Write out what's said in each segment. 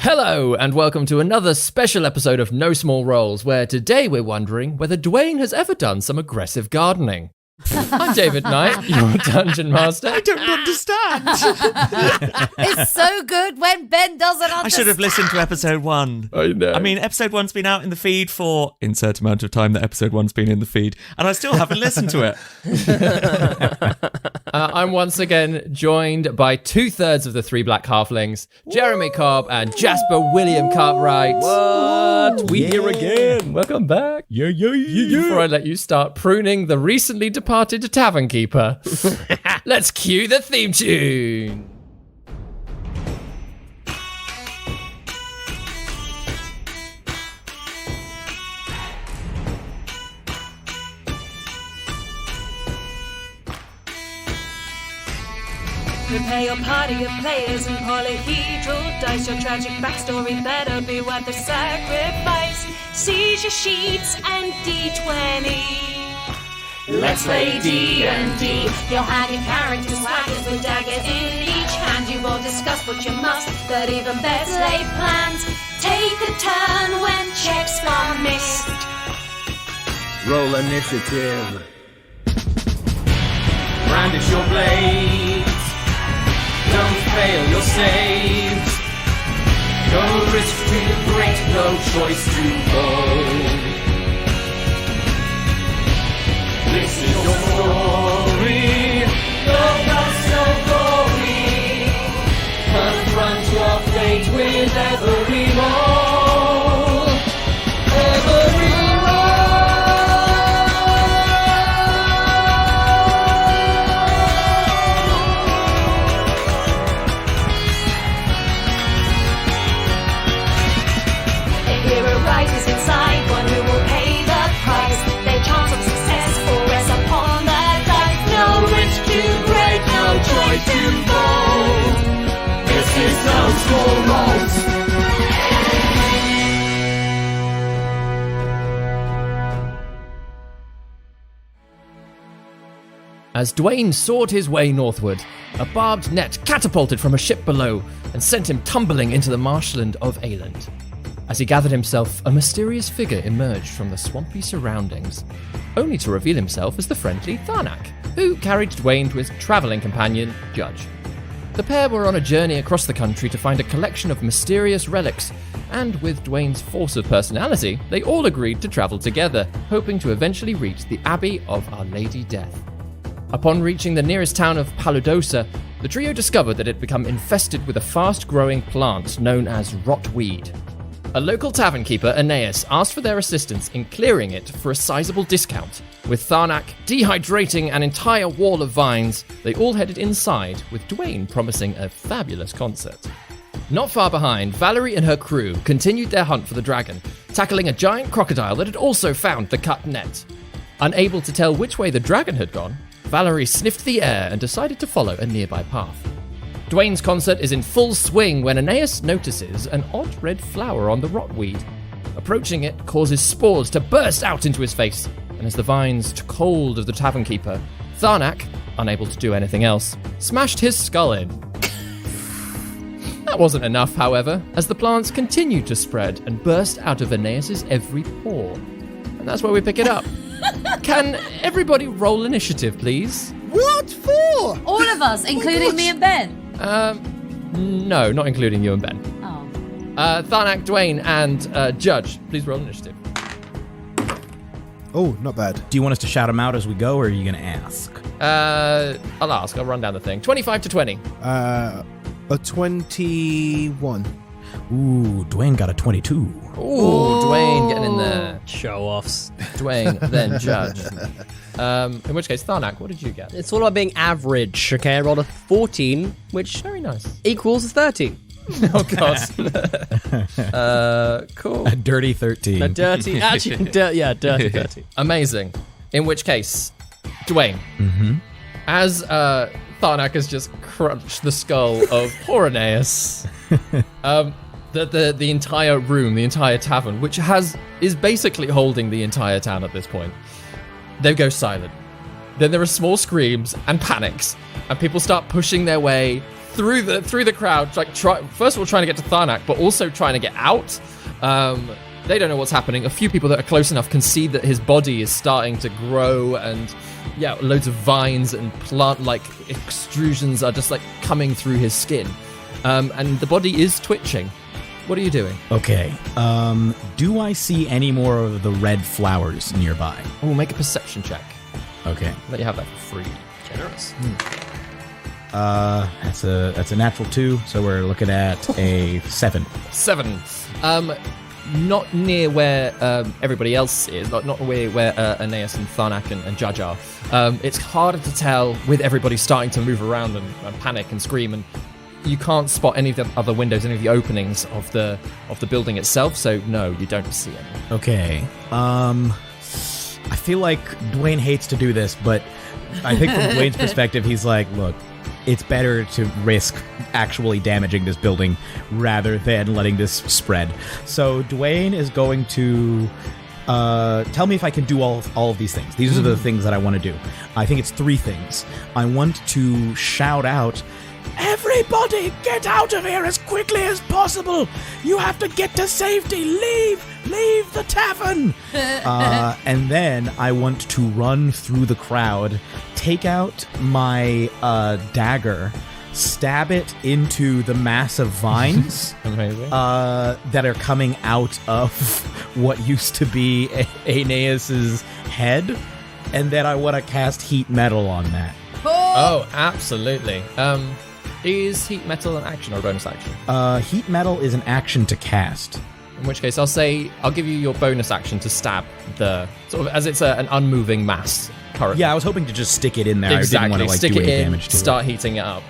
Hello, and welcome to another special episode of No Small Roles, where today we're wondering whether Dwayne has ever done some aggressive gardening. I'm David Knight, your Dungeon Master. I don't understand. It's so good when Ben doesn't understand. I should have listened to episode 1. I know. I mean, episode 1's been out in the feed for insert amount of time that episode 1's been in the feed, and I still haven't listened to it. I'm once again joined by 2/3 of the three black halflings, Jeremy Cobb and Jasper William Cartwright. What? We here again. Welcome back. Yeah. Before I let you start pruning the recently departed tavern keeper, let's cue the theme tune. Prepare your party of players and polyhedral dice. Your tragic backstory better be worth the sacrifice. Seize your sheets and D20. Let's play D&D. You'll have your characters swaggers with daggers in each hand. You will discuss what you must, but even better lay plans. Take a turn when checks are missed. Roll initiative. Brandish your blades. Don't fail your saves. No risk too great, no choice too bold. This is your story, no dust, no glory. Confront your fate with every roll. Every Rises inside, one who will pay the price. Their chance of success will rest upon the dice. No risk too great, no joy too bold. This is No Small Roles. As Dwayne soared his way northward, a barbed net catapulted from a ship below and sent him tumbling into the marshland of Ayland. As he gathered himself, a mysterious figure emerged from the swampy surroundings, only to reveal himself as the friendly Tharnak, who carried Dwayne to his travelling companion, Judge. The pair were on a journey across the country to find a collection of mysterious relics, and with Dwayne's force of personality, they all agreed to travel together, hoping to eventually reach the Abbey of Our Lady Death. Upon reaching the nearest town of Fabulousa, the trio discovered that it had become infested with a fast-growing plant known as rotweed. A local tavern keeper, Aeneas, asked for their assistance in clearing it for a sizable discount. With Tharnak dehydrating an entire wall of vines, they all headed inside, with Dwayne promising a fabulous concert. Not far behind, Valerie and her crew continued their hunt for the dragon, tackling a giant crocodile that had also found the cut net. Unable to tell which way the dragon had gone, Valerie sniffed the air and decided to follow a nearby path. Dwayne's concert is in full swing when Aeneas notices an odd red flower on the rotweed. Approaching it causes spores to burst out into his face, and as the vines took hold of the tavern keeper, Tharnak, unable to do anything else, smashed his skull in. That wasn't enough, however, as the plants continued to spread and burst out of Aeneas's every pore. And that's where we pick it up. Can everybody roll initiative, please? What for? All of us, including me and Ben. No, not including you and Ben. Oh. Tharnak, Dwayne, and Judge, please roll initiative. Oh, not bad. Do you want us to shout them out as we go, or are you going to ask? I'll ask. I'll run down the thing. 25 to 20. A 21. Ooh, Dwayne got a 22. Ooh, Dwayne getting in there. Show-offs. Dwayne, then Judge. In which case, Tharnak, what did you get? It's all about being average, okay? I rolled a 14, which Very nice. equals a 13. Oh, God. Cool. A dirty 13. A dirty, actually, dirty 13. Amazing. In which case, Dwayne, as Tharnak has just crunched the skull of poor Aeneas, the entire room, the entire tavern, which is basically holding the entire town at this point, they go silent. Then there are small screams and panics, and people start pushing their way through the crowd, like first of all trying to get to Tharnak, but also trying to get out. They don't know what's happening. A few people that are close enough can see that his body is starting to grow, and loads of vines and plant-like extrusions are just like coming through his skin, and the body is twitching. What are you doing? Okay. Do I see any more of the red flowers nearby? Oh, make a perception check. Okay. Let you have that for free. Generous. That's a natural 2, so we're looking at a 7. 7. Not near where everybody else is, not where Aeneas and Tharnak and Judge are. It's harder to tell with everybody starting to move around and panic and scream, and you can't spot any of the other windows, any of the openings of the building itself, so no, you don't see any. Okay. I feel like Dwayne hates to do this, but I think from Dwayne's perspective, he's like, look, it's better to risk actually damaging this building rather than letting this spread. So Dwayne is going to tell me if I can do all of these things. These are the things that I want to do. I think it's 3 things. I want to shout out, everybody get out of here as quickly as possible. You have to get to safety. Leave the tavern. And then I want to run through the crowd, take out my dagger, stab it into the mass of vines that are coming out of what used to be Aeneas's head, and then I want to cast heat metal on that. Oh, absolutely. Is heat metal an action or a bonus action? Heat metal is an action to cast. In which case, I'll give you your bonus action to stab the sort of, as it's an unmoving mass currently. Yeah, I was hoping to just stick it in there. Exactly. I didn't want to Stick do it any in, damage to start heating it up.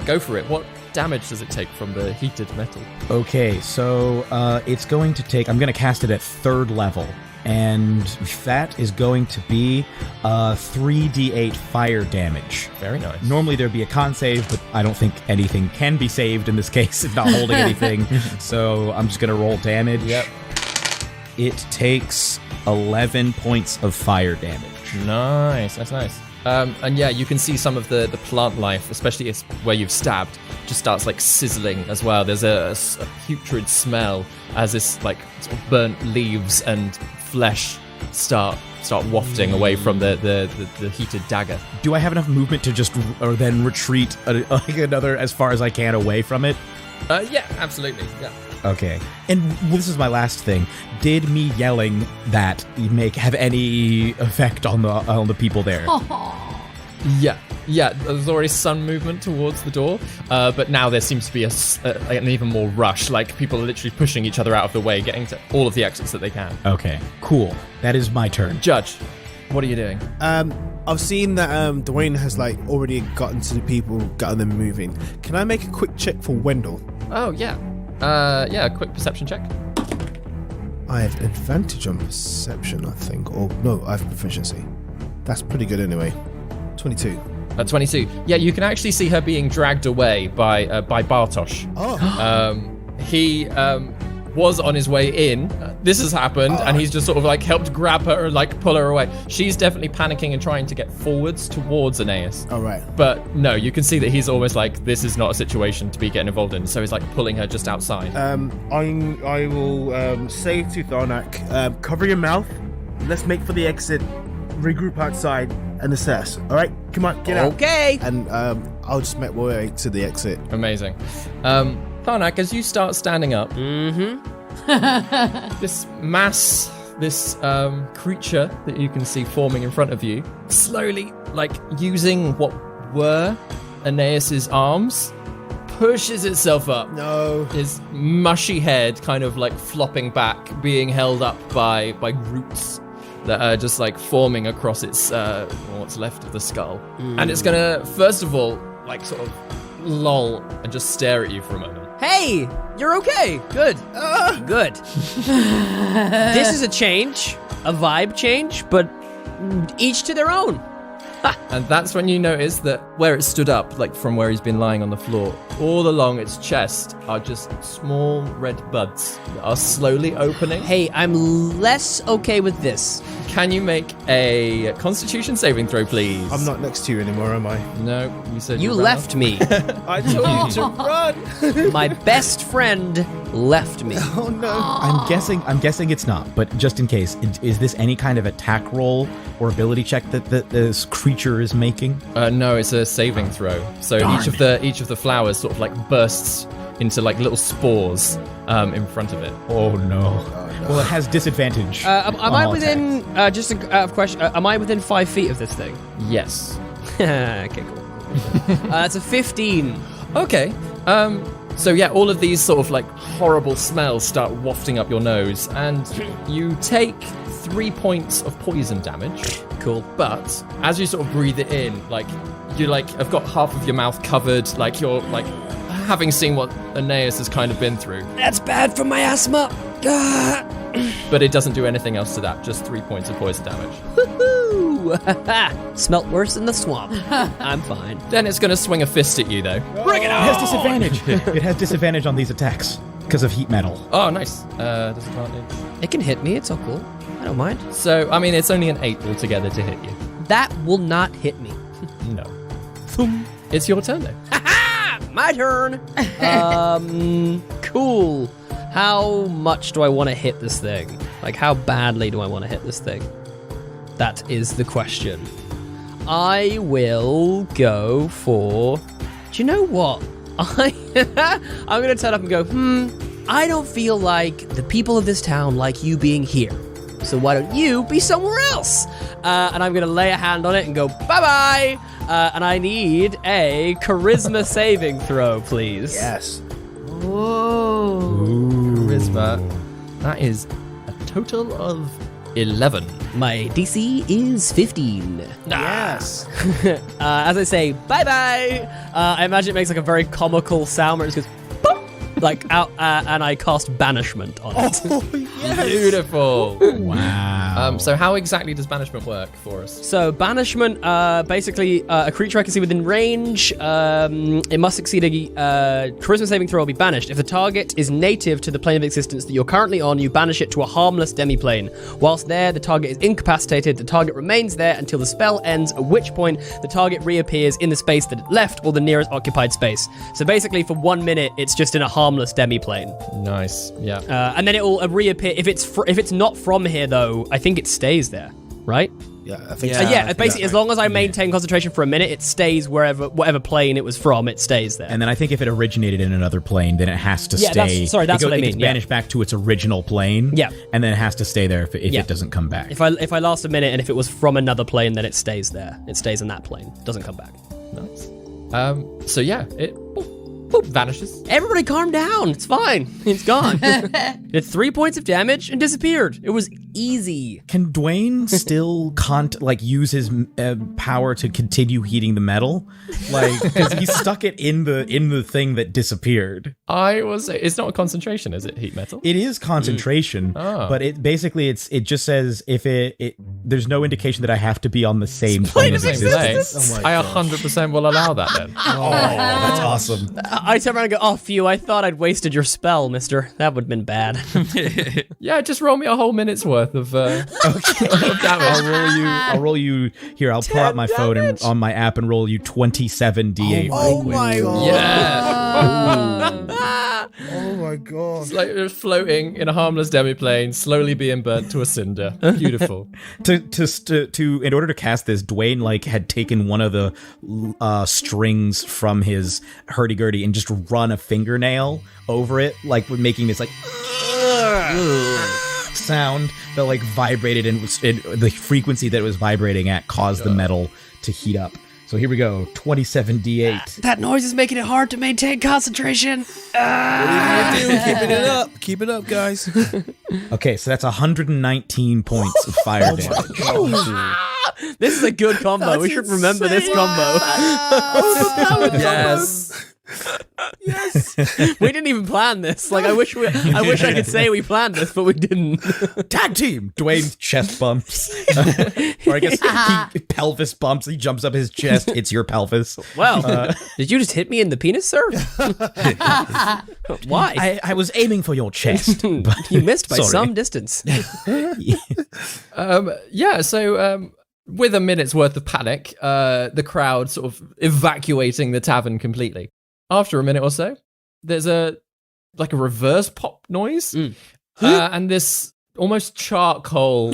Go for it. What damage does it take from the heated metal? Okay, so it's going to take. I'm going to cast it at 3rd level, and that is going to be 3d8 fire damage. Very nice. Normally there'd be a con save, but I don't think anything can be saved in this case. It's not holding anything, so I'm just going to roll damage. Yep. It takes 11 points of fire damage. Nice. That's nice. And yeah, you can see some of the plant life, especially where you've stabbed, just starts like sizzling as well. There's a putrid smell as this like sort of burnt leaves and flesh start wafting away from the heated dagger. Do I have enough movement to just or then retreat like another as far as I can away from it? Yeah, absolutely. Yeah. Okay. And this is my last thing. Did me yelling that have any effect on the people there? Yeah, there's already some movement towards the door, but now there seems to be an even more rush, like people are literally pushing each other out of the way, getting to all of the exits that they can. Okay, cool. That is my turn. Judge, what are you doing? I've seen that Dwayne has like already gotten to the people, gotten them moving. Can I make a quick check for Wendell? Oh, yeah. A quick perception check. I have advantage on perception, I think. Or no, I have proficiency. That's pretty good anyway. 22. 22. Yeah, you can actually see her being dragged away by Bartosz. Oh. He was on his way in. This has happened, and he's just sort of like helped grab her and like pull her away. She's definitely panicking and trying to get forwards towards Aeneas. All right. But no, you can see that he's almost like, this is not a situation to be getting involved in. So he's like pulling her just outside. I will say to Tharnak, cover your mouth. Let's make for the exit. Regroup outside and assess. All right, come on, get out. Okay. And I'll just make my way to the exit. Amazing. Tharnak, as you start standing up, this mass, this creature that you can see forming in front of you, slowly, like using what were Aeneas's arms, pushes itself up. No. His mushy head kind of like flopping back, being held up by roots that are just like forming across its what's left of the skull. And it's gonna, first of all, like sort of loll and just stare at you for a moment. Hey, you're okay. Good. Good. This is a change, a vibe change, but each to their own. And that's when you notice that where it stood up, like from where he's been lying on the floor, all along its chest are just small red buds that are slowly opening. Hey, I'm less okay with this. Can you make a Constitution saving throw, please? I'm not next to you anymore, am I? No, you said You ran left me. I told you to run. My best friend left me. Oh no. I'm guessing it's not, but just in case, is this any kind of attack roll or ability check that this creature is making? No, it's a saving throw. So each of the flowers sort of like bursts into like little spores in front of it. Oh no. Well, it has disadvantage. Am on I all within, attacks. just a question, am I within 5 feet of this thing? Yes. Okay, cool. That's a 15. Okay. So yeah, all of these sort of like horrible smells start wafting up your nose, and you take 3 points of poison damage. Cool. But as you sort of breathe it in, like you like have got half of your mouth covered, like you're like having seen what Aeneas has kind of been through. That's bad for my asthma. But it doesn't do anything else to that, just 3 points of poison damage. Woohoo! Smelt worse in the swamp. I'm fine. Then it's going to swing a fist at you, though. Bring it It on! has disadvantage. It has disadvantage on these attacks because of heat metal. Oh, nice. Disadvantage. It can hit me, it's all cool. I don't mind. So, I mean, it's only an 8 altogether to hit you. That will not hit me. No. It's your turn, though. My turn. Cool. How much do I want to hit this thing? Like, how badly do I want to hit this thing? That is the question. I will go for... Do you know what? I'm going to turn up and go, I don't feel like the people of this town like you being here. So why don't you be somewhere else? And I'm going to lay a hand on it and go, bye-bye. And I need a charisma saving throw, please. Yes. Whoa. Charisma. That is a total of 11. My DC is 15. Yes. As I say, bye-bye. I imagine it makes like a very comical sound where it just goes, boop, like out, and I cast banishment on it. Oh, yes. Beautiful. Wow. So how exactly does banishment work for us? So banishment, basically, a creature I can see within range, it must succeed a charisma saving throw or be banished. If the target is native to the plane of existence that you're currently on, you banish it to a harmless demiplane. Whilst there, the target is incapacitated. The target remains there until the spell ends, at which point the target reappears in the space that it left or the nearest occupied space. So basically, for 1 minute, it's just in a harmless demiplane. Nice. Yeah. And then it will reappear. If it's not from here, though, I think it stays there, right? Yeah, I think. Basically, as long as I maintain concentration for a minute, it stays whatever plane it was from. It stays there. And then I think if it originated in another plane, then it has to Yeah, stay. that's what I It mean, gets banished back to its original plane. Yeah. And then it has to stay there if Yeah. it doesn't come back. If I last a minute and if it was from another plane, then it stays there. It stays in that plane. Doesn't come back. Nice. So yeah, it boop, vanishes. Everybody calm down. It's fine. It's gone. It's 3 points of damage and disappeared. It was easy. Can Dwayne still use his power to continue heating the metal? Like, because he stuck it in the thing that disappeared. It's not a concentration, is it? Heat metal. It is concentration, but it just says if there's no indication that I have to be on the same plane of Same existence. place. I 100% will allow that then. Oh, that's awesome. I turn around and go, oh, phew, I thought I'd wasted your spell, mister. That would have been bad. Yeah, just roll me a whole minute's worth of damage. I'll roll you here. I'll pull out my phone and on my app and roll you 27 d8. Oh my god. Yeah. Oh my god. It's like you're floating in a harmless demiplane, slowly being burnt to a cinder. Beautiful. In order to cast this, Dwayne had taken one of the strings from his hurdy-gurdy and just run a fingernail over it, making this sound that vibrated, and the frequency that it was vibrating at caused the metal to heat up. So here we go, 27 d8. That noise is making it hard to maintain concentration. What are you gonna do? Keeping it up. Keep it up, guys. Okay, so that's 119 points of fire damage. This is a good combo. We should remember this combo. Yes. Yes. We didn't even plan this. Like, I wish I could say we planned this, but we didn't. Tag team. Dwayne chest bumps, or I guess he pelvis bumps. He jumps up his chest. It's your pelvis. Well, did you just hit me in the penis, sir? Why? I was aiming for your chest. But You missed by Sorry. some distance. So with a minute's worth of panic, the crowd sort of evacuating the tavern completely. After a minute or so, there's a reverse pop noise, and this almost charcoal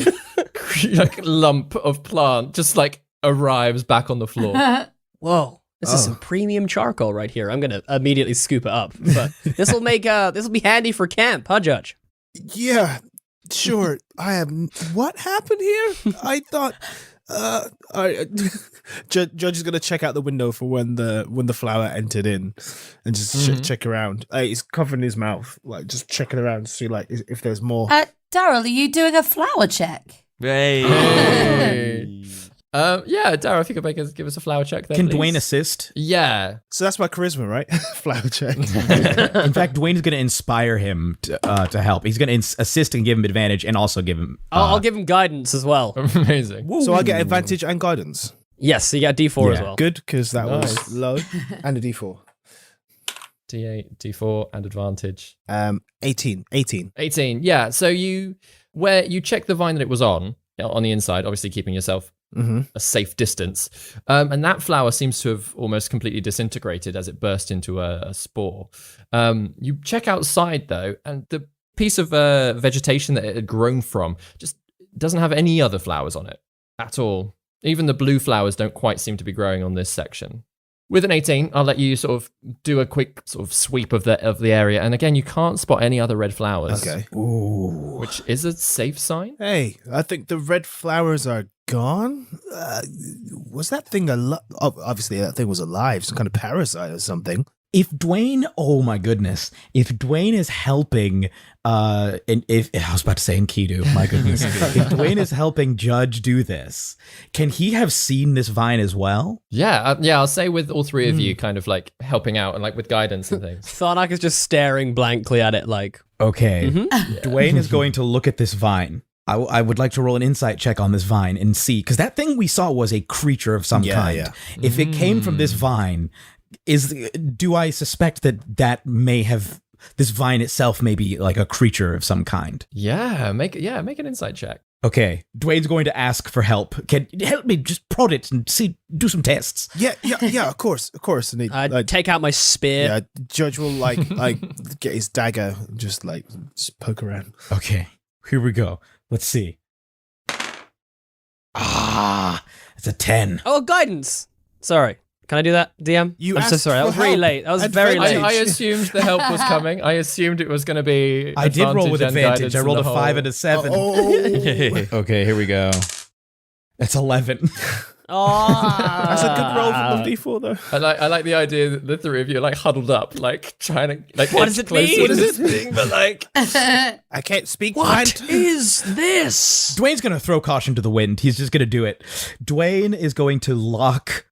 lump of plant just arrives back on the floor. Whoa. This is some premium charcoal right here. I'm gonna immediately scoop it up. But this will be handy for camp, huh, Judge? Yeah, sure. I have. What happened here? I thought. Judge is gonna check out the window for when the flower entered in, and just check around. He's covering his mouth, just checking around to see if there's more. Daryl, are you doing a flower check? Hey. Yeah, Dara, if you could give us a flower check there, can please. Dwayne assist? Yeah. So that's my charisma, right? Flower check. In fact, Dwayne is going to inspire him to help. He's going to assist and give him advantage, and also give him. I'll give him guidance as well. Amazing. So I get advantage and guidance. Yes, so you got D4 as Yeah. well. Good, because that Nice. was low, and a D4. D8, D4, and advantage. 18. 18. Yeah. So you check the vine that it was on the inside, obviously keeping yourself a safe distance. And that flower seems to have almost completely disintegrated as it burst into a spore. You check outside though, and the piece of vegetation that it had grown from just doesn't have any other flowers on it at all. Even the blue flowers don't quite seem to be growing on this section. With an 18, I'll let you sort of do a quick sort of sweep of the area. And again, you can't spot any other red flowers. Okay. Which is a safe sign. Hey, I think the red flowers are gone. Was that thing alive? Obviously, that thing was alive, some kind of parasite or something. If Dwayne, oh my goodness, if Dwayne is helping, and if I was about to say Enkidu, my goodness, if Dwayne is helping Judge do this, can he have seen this vine as well? Yeah, I'll say with all three of you kind of helping out and with guidance and things. Tharnak is just staring blankly at it like, Okay, Dwayne is going to look at this vine. I would like to roll an insight check on this vine and see, because that thing we saw was a creature of some kind. Yeah. If it came from this vine, do I suspect that may have, this vine itself may be like a creature of some kind? Yeah, make an insight check. Okay, Dwayne's going to ask for help. Can you help me just prod it and do some tests? Yeah, of course. And he, take out my spear. yeah, Judge will get his dagger and just poke around. Okay, here we go. Let's see. It's a 10. Oh, guidance. Sorry. Can I do that, DM? You I'm so asked sorry. I for was really help. late. I was very late. I assumed the help was coming. I assumed it was going to be. I did roll with and advantage. guidance I rolled and a the 5 whole- and a 7. Okay, here we go. It's 11. That's a good roll from the D4 though. I like the idea that the three of you are huddled up, trying to What does edge it closer mean? to this thing, but I can't speak. What Plant. is this? Dwayne's going to throw caution to the wind. He's just going to do it. Dwayne is going to lock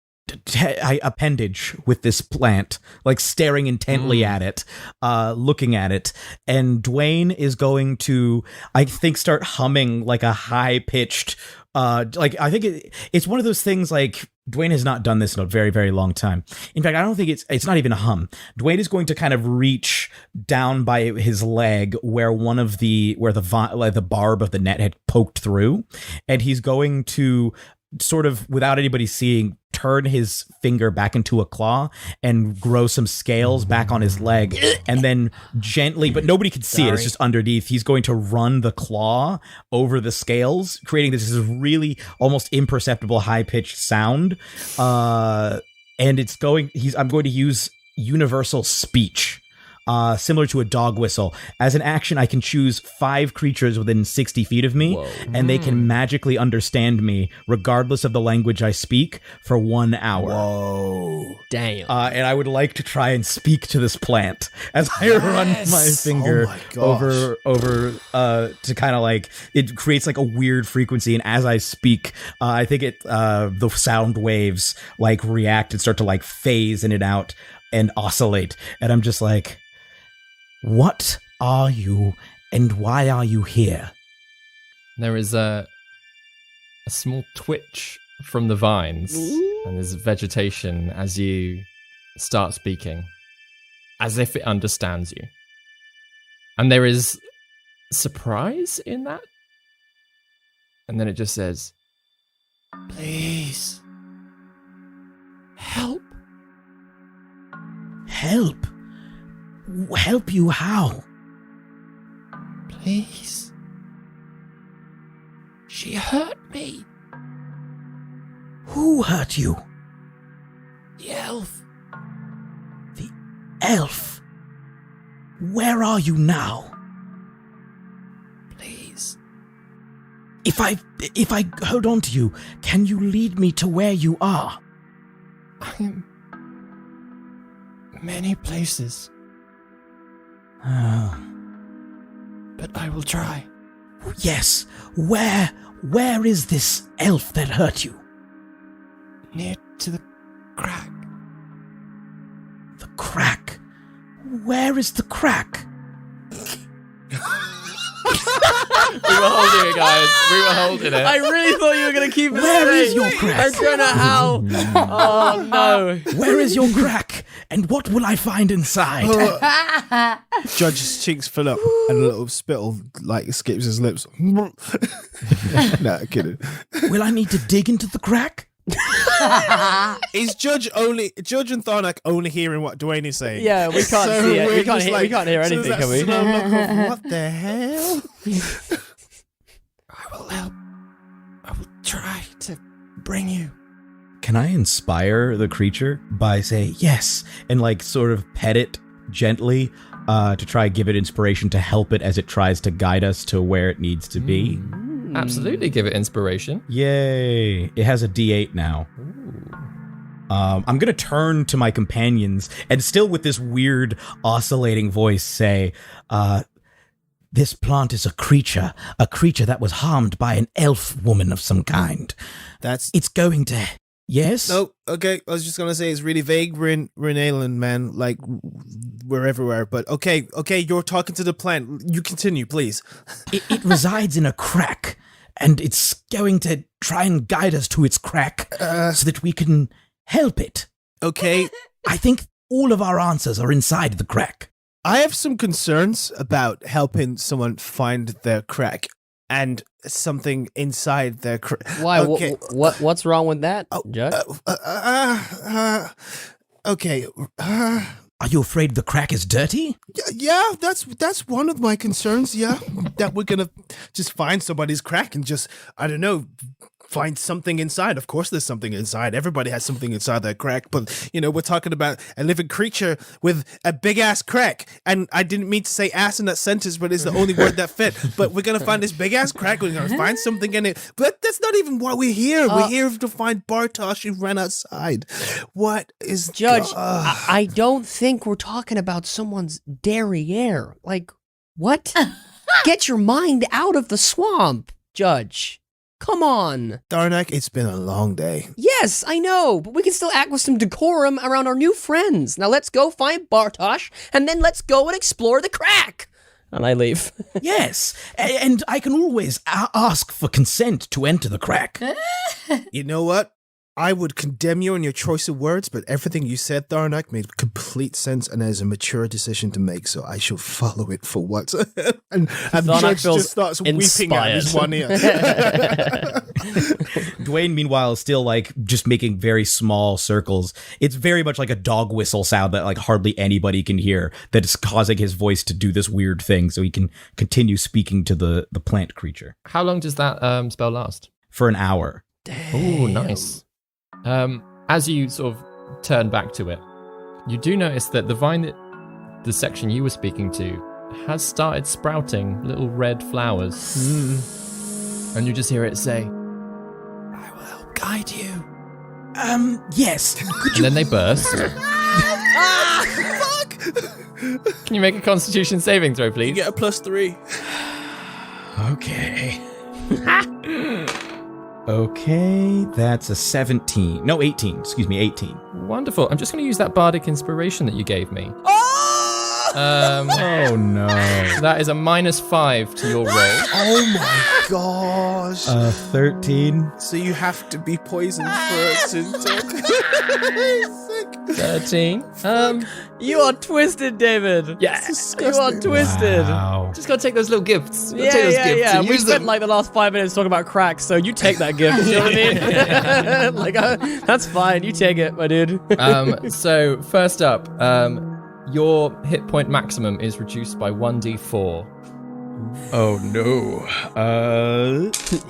appendage with this plant, staring intently at it, looking at it, and Dwayne is going to, I think, start humming a high-pitched, I think it's one of those things Dwayne has not done this in a very, very long time. In fact, I don't think it's not even a hum. Dwayne is going to kind of reach down by his leg where the barb of the net had poked through, and he's going to sort of, without anybody seeing, turn his finger back into a claw and grow some scales back on his leg, and then gently, but nobody can see it, it's just underneath, he's going to run the claw over the scales, creating this really almost imperceptible high-pitched sound, and I'm going to use universal speech, similar to a dog whistle. As an action, I can choose 5 creatures within 60 feet of me, and they can magically understand me, regardless of the language I speak, for 1 hour. Whoa. Damn. And I would like to try and speak to this plant as I run my finger Oh my gosh. over to kind of it creates a weird frequency, and as I speak, I think the sound waves react and start to phase in and out. and oscillate. And I'm just like, what are you and why are you here? There is a small twitch from the vines, and there's vegetation as you start speaking, as if it understands you. And there is surprise in that. And then it just says, please, help. Help? Help you how? Please. She hurt me. Who hurt you? The elf. The elf? Where are you now? Please. If I hold on to you, can you lead me to where you are? I am many places, Oh. but I will try. Yes. Where is this elf that hurt you? Near to the crack. The crack. Where is the crack? We were holding it, guys. We were holding it. I really thought you were going to keep it Where is straight. your crack? I don't know how. Oh, no. Where is your crack? And what will I find inside? Judge's cheeks fill up and a little spittle like escapes his lips. Nah, kidding. Will I need to dig into the crack? Is Judge and Tharnak only hearing what Dwayne is saying? Yeah, we can't see it. we're We can't just hear, we can't hear so anything, that can we? slow look of, what the hell? I will help. I will try to bring you. Can I inspire the creature by saying yes and like sort of pet it gently to try give it inspiration to help it as it tries to guide us to where it needs to be? Absolutely give it inspiration. Yay. It has a D8 now. I'm going to turn to my companions and still with this weird oscillating voice say, this plant is a creature that was harmed by an elf woman of some kind. It's going to... Yes? No, okay, I was just gonna say it's really vague, Renalan, man. Like, we're everywhere, but okay, you're talking to the plant. You continue, please. It resides in a crack, and it's going to try and guide us to its crack so that we can help it. Okay, I think all of our answers are inside the crack. I have some concerns about helping someone find their crack and something inside their crack. Why? Okay. What's wrong with that, Judge? Okay. Are you afraid the crack is dirty? Yeah, that's one of my concerns. Yeah, that we're gonna just find somebody's crack and just, I don't know, find something inside. Of course, there's something inside. Everybody has something inside their crack, but we're talking about a living creature with a big ass crack. And I didn't mean to say ass in that sentence, but it's the only word that fit. But we're gonna find this big ass crack. We're gonna find something in it. But that's not even why we're here. We're here to find Bartosz who ran outside. What is Judge, I don't think we're talking about someone's derriere. Like, what? Get your mind out of the swamp, Judge. Come on. Tharnak, it's been a long day. Yes, I know, but we can still act with some decorum around our new friends. Now let's go find Bartosz, and then let's go and explore the crack. And I leave. Yes, and I can always ask for consent to enter the crack. You know what? I would condemn you on your choice of words, but everything you said, Tharnak, made complete sense and is a mature decision to make, so I shall follow it for what. and Judge just starts weeping out his one ear. Dwayne, meanwhile, is still like just making very small circles. It's very much like a dog whistle sound that like hardly anybody can hear that is causing his voice to do this weird thing so he can continue speaking to the plant creature. How long does that spell last? For an hour. Oh, nice. As you sort of turn back to it, you do notice that the vine that the section you were speaking to has started sprouting little red flowers. And you just hear it say, I will help guide you. Yes. And then they burst. Fuck! Can you make a Constitution saving throw, please? You get a +3. Okay. Okay, that's a 17. No, 18. Excuse me, 18. Wonderful. I'm just going to use that bardic inspiration that you gave me. Oh no. So that is a -5 to your roll. Oh my gosh. 13. So you have to be poisoned for it to Sick. 13. You are twisted, David. Yeah. You are twisted. Wow. Just gotta take those little gifts. Yeah, take those yeah, gifts yeah. and We use spent them. like the last 5 minutes talking about crack, so you take that gift. You know what I mean? That's fine. You take it, my dude. So first up, your hit point maximum is reduced by 1d4. Oh no.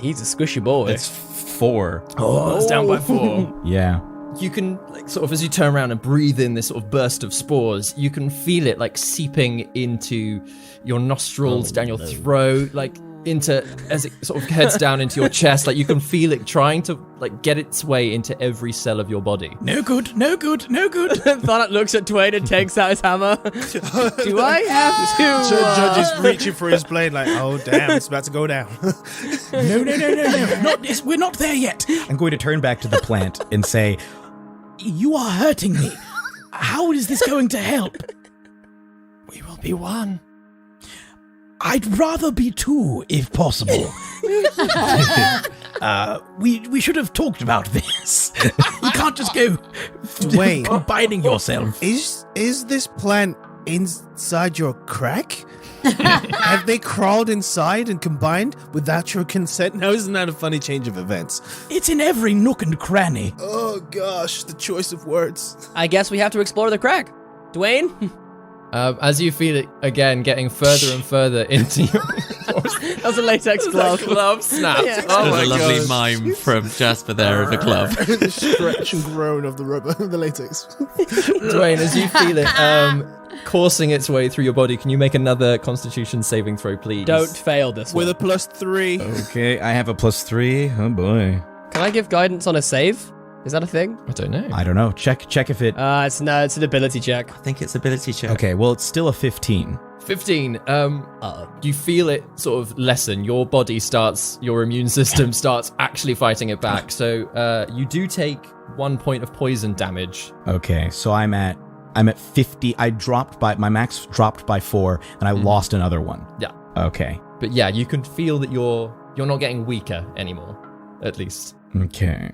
He's a squishy boy. It's 4. Oh, it's down by 4. Yeah. You can, like, sort of, as you turn around and breathe in this sort of burst of spores, you can feel it, like, seeping into your nostrils, down your throat, like, into, as it sort of heads down into your chest, like, you can feel it trying to, like, get its way into every cell of your body. No good, no good, no good. Thanak looks at Dwayne and takes out his hammer. Do I have to? Judge is reaching for his blade like, oh damn, it's about to go down. No. We're not there yet. I'm going to turn back to the plant and say, you are hurting me. How is this going to help? We will be one. I'd rather be 2, if possible. We should have talked about this. You can't just go Dwayne. combining yourself. Is this plant inside your crack? Have they crawled inside and combined without your consent? Now, isn't that a funny change of events? It's in every nook and cranny. Oh gosh, the choice of words. I guess we have to explore the crack. Dwayne? As you feel it again getting further and further into your That was a latex glove. glove snaps. Yeah. Oh There's my a lovely gosh. mime from Jasper there of the glove. The stretch and groan of the rubber, the latex. Dwayne, as you feel it coursing its way through your body, can you make another Constitution saving throw, please? Don't fail this With one. a +3. Okay, I have a +3. Oh boy. Can I give guidance on a save? Is that a thing? I don't know. I don't know. Check if it... It's an ability check. I think it's ability check. Okay, well, it's still a 15. 15. You feel it sort of lessen. Your body starts, your immune system starts actually fighting it back. So you do take 1 point of poison damage. Okay, so I'm at 50. My max dropped by 4, and I lost another one. Yeah. Okay. But yeah, you can feel that you're not getting weaker anymore, at least. Okay.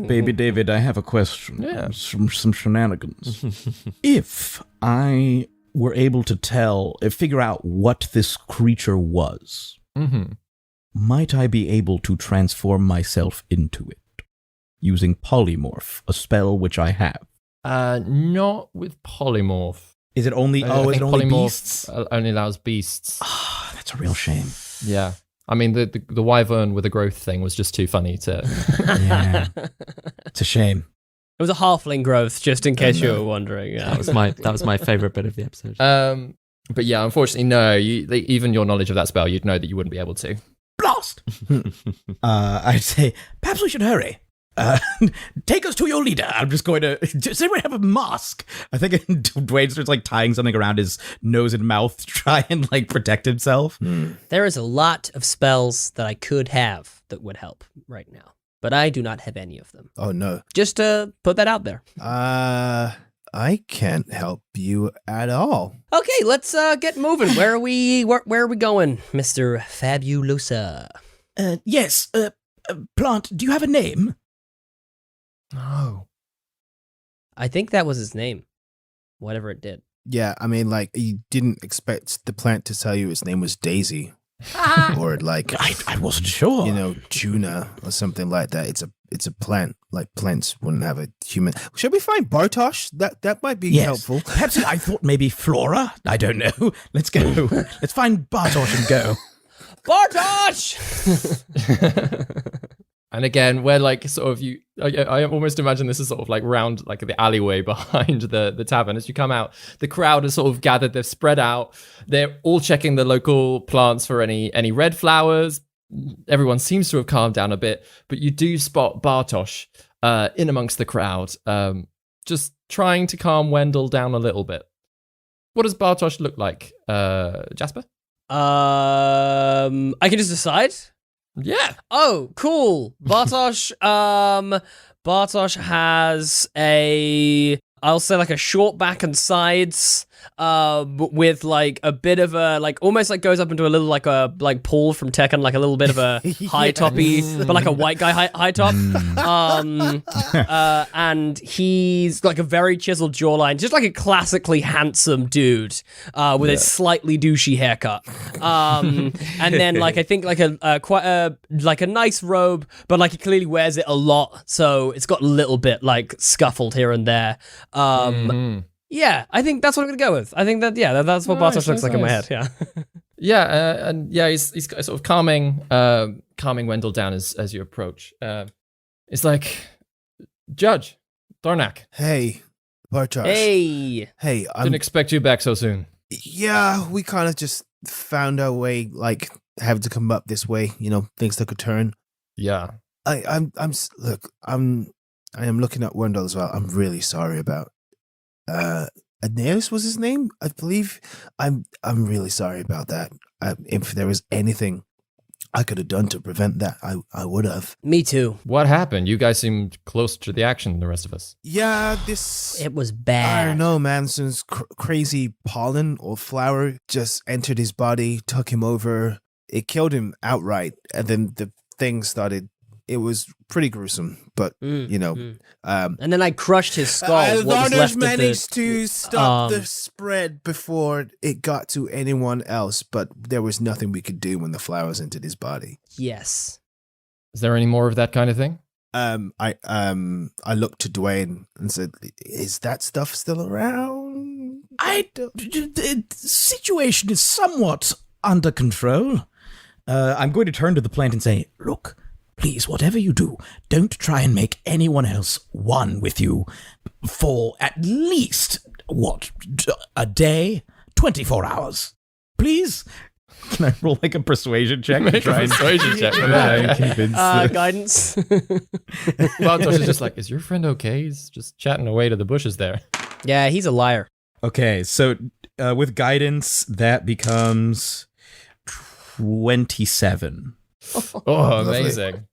Baby David, I have a question. Yeah. Some shenanigans. If I were able to figure out what this creature was, might I be able to transform myself into it using polymorph, a spell which I have? Not with polymorph. Is it only? I Is think it only polymorph beasts? only allows beasts. Ah, that's a real shame. Yeah. I mean, the wyvern with the growth thing was just too funny to... Yeah, it's a shame. It was a halfling growth, just in case you were wondering. Yeah. That was my favorite bit of the episode. But yeah, unfortunately, no. Even your knowledge of that spell, you'd know that you wouldn't be able to. Blast! I'd say, perhaps we should hurry. Take us to your leader. I'm just going to... Does anyone have a mask? I think Dwayne starts like tying something around his nose and mouth to try and like protect himself. There is a lot of spells that I could have that would help right now, but I do not have any of them. Oh no. Just to put that out there. I can't help you at all. Okay, let's get moving. Where are we going, Mr. Fabulousa? Yes, Plant, do you have a name? Oh. I think that was his name. Whatever it did. Yeah, I mean, like, you didn't expect the plant to tell you its name was Daisy. Or like, I wasn't sure. you know, tuna or something like that. It's a plant. Like, plants wouldn't have a human. Shall we find Bartosz? That might be helpful. Perhaps I thought maybe Flora. I don't know. Let's go. Let's find Bartosz and go. Bartosz! And again, where like sort of I almost imagine this is sort of like round like the alleyway behind the tavern. As you come out, the crowd has sort of gathered. They've spread out. They're all checking the local plants for any red flowers. Everyone seems to have calmed down a bit, but you do spot Bartosz in amongst the crowd, just trying to calm Wendell down a little bit. What does Bartosz look like, Jasper? I can just decide. Yeah. Oh, cool. Bartosz has I'll say like a short back and sides, with like a bit of a like almost like goes up into a little like a like Paul from Tekken, like a little bit of a high toppy, but like a white guy high top. And he's like a very chiseled jawline, just like a classically handsome dude, with a slightly douchey haircut. And then like I think like a quite a like a nice robe, but like he clearly wears it a lot, so it's got a little bit like scuffled here and there. Yeah, I think that's what I'm gonna go with. I think that that's what Bartosz looks like in my head. Yeah, And he's sort of calming Wendell down as you approach. It's like, Judge Thornak. Hey, Bartosz. Hey, I Didn't expect you back so soon. Yeah, we kind of just found our way, like having to come up this way. You know, things took a turn. Yeah. I am looking at Wendell as well. I'm really sorry about Aeneas was his name, I believe. I'm really sorry about that. If there was anything I could have done to prevent that, I would have. Me too. What happened? You guys seemed closer to the action than the rest of us. Yeah, It was bad. I don't know, man. Some crazy pollen or flower just entered his body, took him over. It killed him outright, and then the thing started. It was pretty gruesome, but you know. And then I crushed his skull. Varner's managed to stop the spread before it got to anyone else, but there was nothing we could do when the flowers entered his body. Yes. Is there any more of that kind of thing? I looked to Dwayne and said, "Is that stuff still around?" The situation is somewhat under control. I'm going to turn to the plant and say, look, please, whatever you do, don't try and make anyone else one with you for at least, a day? 24 hours. Please? Can I roll like a persuasion check to try and convince Guidance. Bartosz is just like, is your friend okay? He's just chatting away to the bushes there. Yeah, he's a liar. Okay, so with guidance, that becomes 27. Oh, amazing.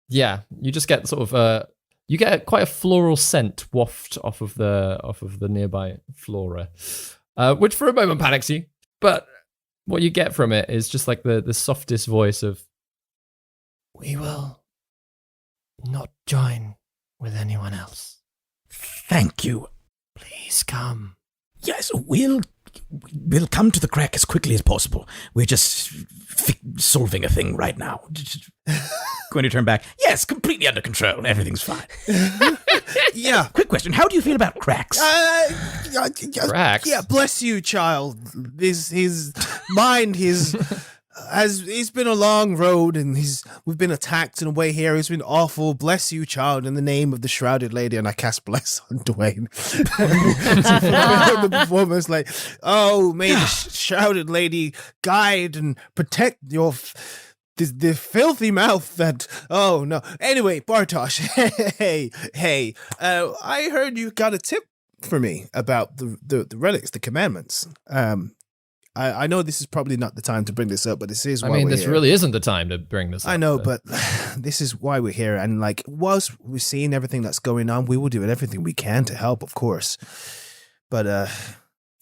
Yeah, you just get sort of you get quite a floral scent waft off of the nearby flora, which for a moment panics you, but what you get from it is just like the softest voice of, we will not join with anyone else. Thank you. Please come. Yes, we'll come to the crack as quickly as possible. We're just solving a thing right now. Going to turn back. Yes, completely under control. Everything's fine. Yeah. Quick question. How do you feel about cracks? Cracks? Yeah, bless you, child. His mind, he's been a long road, and we've been attacked in a way here. It's been awful. Bless you, child, in the name of the shrouded lady. And I cast bless on Dwayne. The performance, like, oh, may the shrouded lady guide and protect your the filthy mouth that. Oh no. Anyway, Bartosz, hey. I heard you got a tip for me about the relics, the commandments. I know this is probably not the time to bring this up, but this is why we're this here. really isn't the time to bring this up. I know, but this is why we're here. And like, whilst we're seeing everything that's going on, we will do everything we can to help, of course. But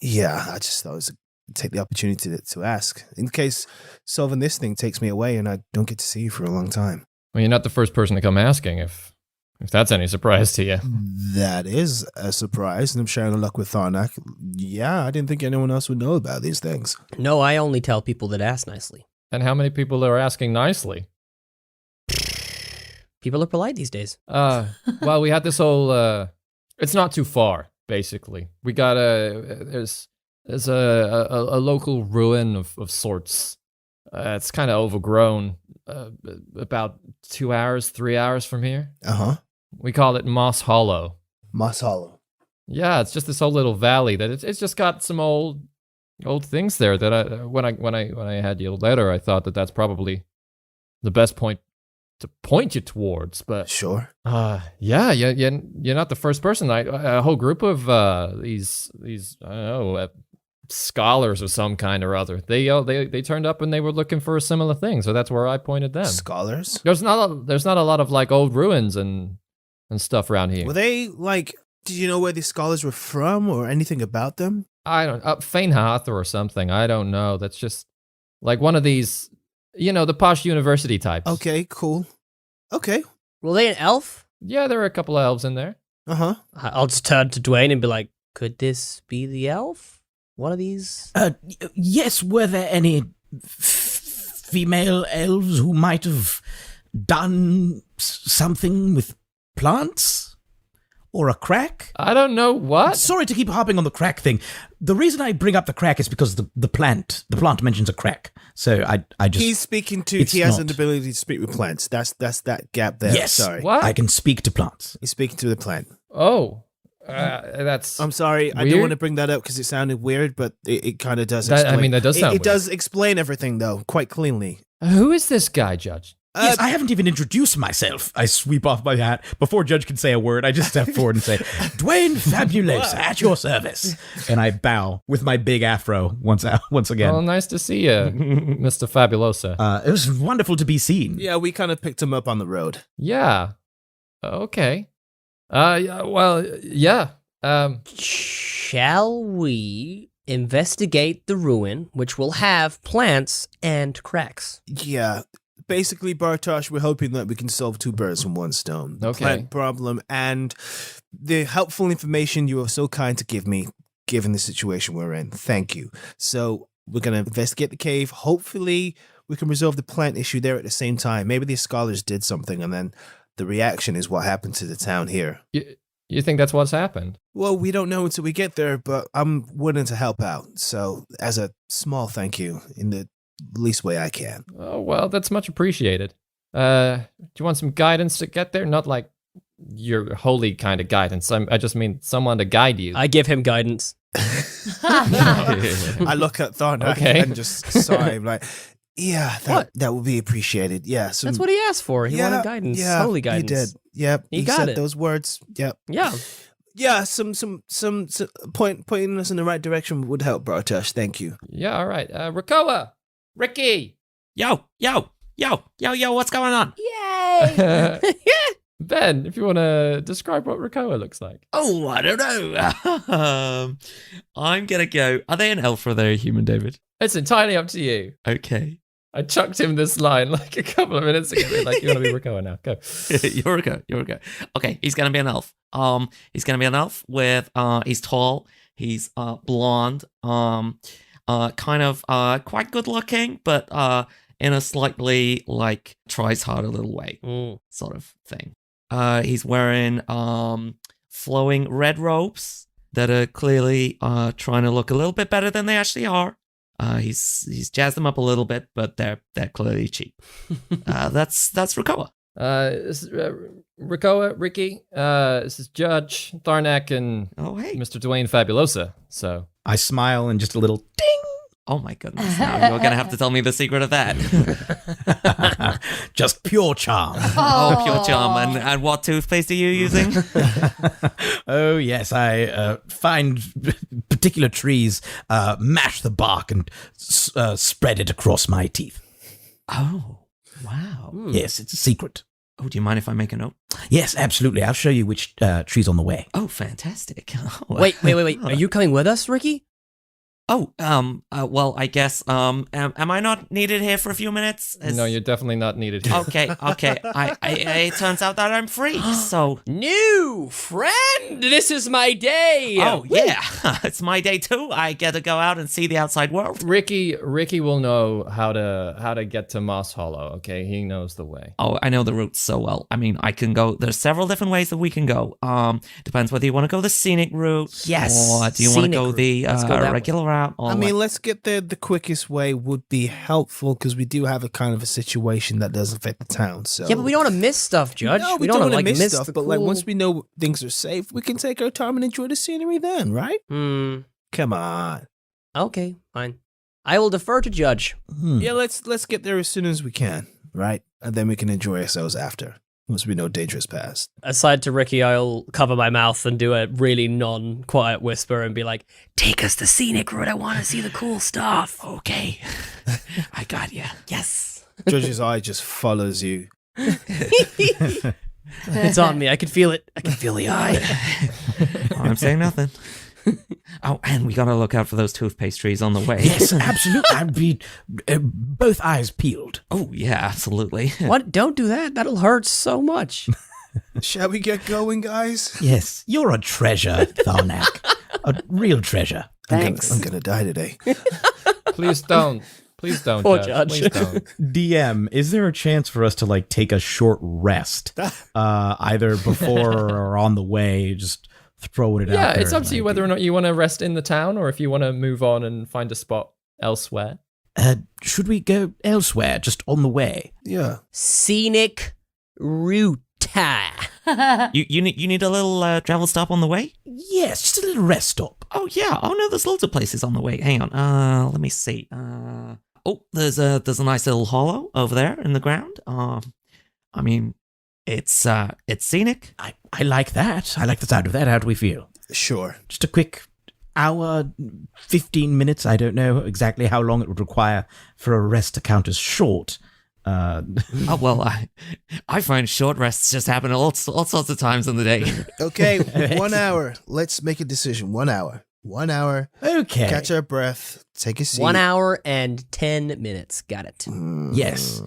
yeah, I just thought it was take the opportunity to ask in case solving this thing takes me away and I don't get to see you for a long time. Well, you're not the first person to come asking, if that's any surprise to you. That is a surprise, and I'm sharing the luck with Tharnak. Yeah, I didn't think anyone else would know about these things. No, I only tell people that ask nicely. And how many people are asking nicely? People are polite these days. Well, we had this whole, it's not too far, basically. We got there's a local ruin of sorts. It's kind of overgrown, about 2 hours, 3 hours from here. Uh-huh. We call it Moss Hollow. Moss Hollow. Yeah, it's just this whole little valley that it's just got some old things there that when I had your letter, I thought that's probably the best point to point you towards. But Sure. yeah, you're not the first person. A whole group of these I don't know, scholars of some kind or other. They turned up and they were looking for a similar thing, so that's where I pointed them. Scholars? There's not a lot of like old ruins and stuff around here. Were they like? Did you know where these scholars were from or anything about them? I don't Fainhath or something. I don't know. That's just like one of these, the posh university types. Okay, cool. Okay. Were they an elf? Yeah, there are a couple of elves in there. Uh-huh. I'll just turn to Dwayne and be like, could this be the elf? One of these? Yes, were there any female elves who might have done something with plants? Or a crack? I don't know what. Sorry to keep harping on the crack thing. The reason I bring up the crack is because the plant mentions a crack. So I just... He's speaking to... It's He has not. an ability to speak with plants. That's that gap there. Yes. Sorry. What? I can speak to plants. He's speaking to the plant. Oh, that's. I'm sorry. I Weird? don't want to bring that up because it sounded weird, but it kind of does That- I explain. mean, that does sound It weird. does explain everything, though, quite cleanly. Who is this guy, Judge? Yes, I haven't even introduced myself. I sweep off my hat. Before Judge can say a word, I just step forward and say, Dwayne Fabulousa, at your service. And I bow with my big afro once again. Well, nice to see you, Mr. Fabulosa. It was wonderful to be seen. Yeah, we kind of picked him up on the road. Yeah. Okay. Yeah. Shall we investigate the ruin, which will have plants and cracks? Yeah. Basically, Bartosz, we're hoping that we can solve two birds with one stone. The Okay. plant problem and the helpful information you are so kind to give me, given the situation we're in. Thank you. So we're going to investigate the cave. Hopefully, we can resolve the plant issue there at the same time. Maybe these scholars did something, and then the reaction is what happened to the town here. You think that's what's happened? Well, we don't know until we get there, but I'm willing to help out. So, as a small thank you, in the least way I can. Oh, well, that's much appreciated. Do you want some guidance to get there? Not like your holy kind of guidance. I just mean someone to guide you. I give him guidance. I look at Thorndyke Okay. and just sigh, like, yeah, that would be appreciated. Yeah, That's what he asked for. He wanted guidance. Yeah, Holy guidance. He did. Yep, He he got said it. those words. Yep. Yeah. Yeah, some pointing us in the right direction would help, Bartosz. Thank you. Yeah, all right. Rakoa! Ricky! Yo, what's going on? Yay! Ben, if you want to describe what Rakoa looks like. Oh, I don't know. I'm gonna go. Are they an elf or are they a human, David? It's entirely up to you. Okay. I chucked him this line like a couple of minutes ago. Like, you want to be Rakoa now. Go. You're a go. Okay, he's gonna be an elf. He's gonna be an elf with he's tall, he's blonde, kind of quite good looking, but in a slightly like tries hard a little way sort of thing. He's wearing flowing red robes that are clearly trying to look a little bit better than they actually are. He's jazzed them up a little bit, but they're clearly cheap. That's Rakoa. This is Rakoa, Ricky. This is Judge Tharnak and Oh hey. Mr. Dwayne Fabulosa. So I smile and just a little ding. Oh my goodness! Now you're gonna have to tell me the secret of that. Just pure charm. Oh, pure charm. And what toothpaste are you using? Oh, yes. I find particular trees, mash the bark, and spread it across my teeth. Oh, wow. Yes, it's a secret. Oh, do you mind if I make a note? Yes, absolutely. I'll show you which tree's on the way. Oh, fantastic. Oh, Wait. Are you coming with us, Ricky? Oh, well, I guess, am I not needed here for a few minutes? no, you're definitely not needed here. Okay. I it turns out that I'm free, so. New friend! This is my day! Oh, yeah. It's my day too. I get to go out and see the outside world. Ricky will know how to get to Moss Hollow. Okay, he knows the way. Oh, I know the route so well. I mean, I can go. There's several different ways that we can go. Depends whether you want to go the scenic route. Yes, Or do you want to scenic go route. the Let's go that regular route? Or I mean, let's get there the quickest way would be helpful because we do have a kind of a situation that does affect the town. So Yeah, but we don't want to miss stuff, Judge. No, we don't don't want to want to miss stuff. the But like cool- once we know things are safe, we can take our time and enjoy the scenery then, right? Come on. Okay, fine. I will defer to Judge. Yeah, let's get there as soon as we can, right? And then we can enjoy ourselves after. Must be no dangerous past. Aside to Ricky, I'll cover my mouth and do a really non-quiet whisper and be like, "Take us the scenic route. I want to see the cool stuff." Okay. I got you. Yes. Judge's eye just follows you. It's on me. I can feel it. I can feel the eye. I'm saying nothing. Oh, and we gotta look out for those toothpaste trees on the way. Yes, absolutely. I'd be both eyes peeled. Oh, yeah, absolutely. What? Don't do that. That'll hurt so much. Shall we get going, guys? Yes, you're a treasure, Tharnak. A real treasure. Thanks. I'm gonna die today. Please don't. Please don't, Poor Judge. Judge. Please don't. DM, is there a chance for us to like take a short rest, either before or on the way? Just throwing it out. Yeah, there it's up to you whether or not you want to rest in the town or if you want to move on and find a spot elsewhere. Should we go elsewhere, just on the way? Yeah. Scenic route. You need a little travel stop on the way? Yes, just a little rest stop. Oh, yeah. Oh, no, there's loads of places on the way. Hang on. Let me see. Oh, there's a nice little hollow over there in the ground. I mean, it's scenic. I like that. I like the sound of that. How do we feel? Sure. Just a quick hour, 15 minutes. I don't know exactly how long it would require for a rest to count as short. Oh, well, I find short rests just happen all sorts of times in the day. Okay, 1 hour. Let's make a decision. 1 hour. 1 hour. Okay. Catch our breath. Take a seat. 1 hour and 10 minutes. Got it. Yes.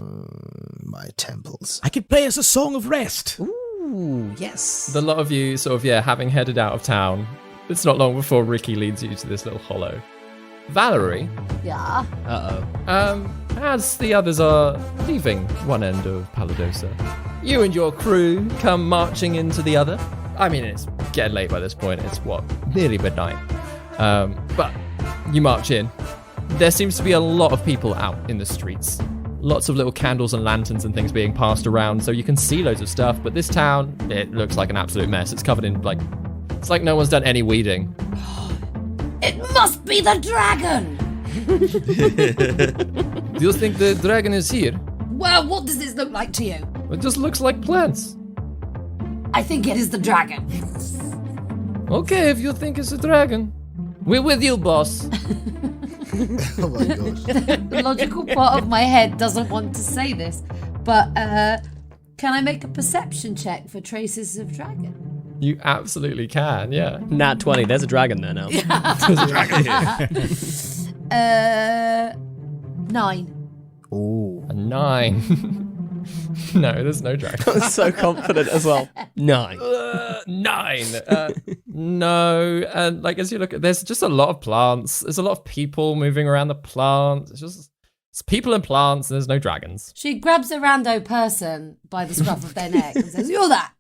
My temples. I could play us a song of rest. Ooh, yes. The lot of you sort of, having headed out of town, it's not long before Ricky leads you to this little hollow. Valerie, Yeah. Uh-oh. as the others are leaving one end of Fabulousa, you and your crew come marching into the other. I mean, it's getting late by this point. It's, nearly midnight. But you march in. There seems to be a lot of people out in the streets. Lots of little candles and lanterns and things being passed around, so you can see loads of stuff. But this town, it looks like an absolute mess. It's covered in, it's like no one's done any weeding. It must be the dragon! Do you think the dragon is here? Well, what does this look like to you? It just looks like plants. I think it is the dragon. Okay, if you think it's a dragon. We're with you, boss. Oh my gosh. The logical part of my head doesn't want to say this, but can I make a perception check for traces of dragon? You absolutely can, yeah. Nat 20. There's a dragon there now. 9. Oh. A 9. No, there's no dragon. So confident as well. 9. 9. No, and as you look at, there's just a lot of plants. There's a lot of people moving around the plants. It's people and plants, and there's no dragons. She grabs a rando person by the scruff of their neck and says, "You're that.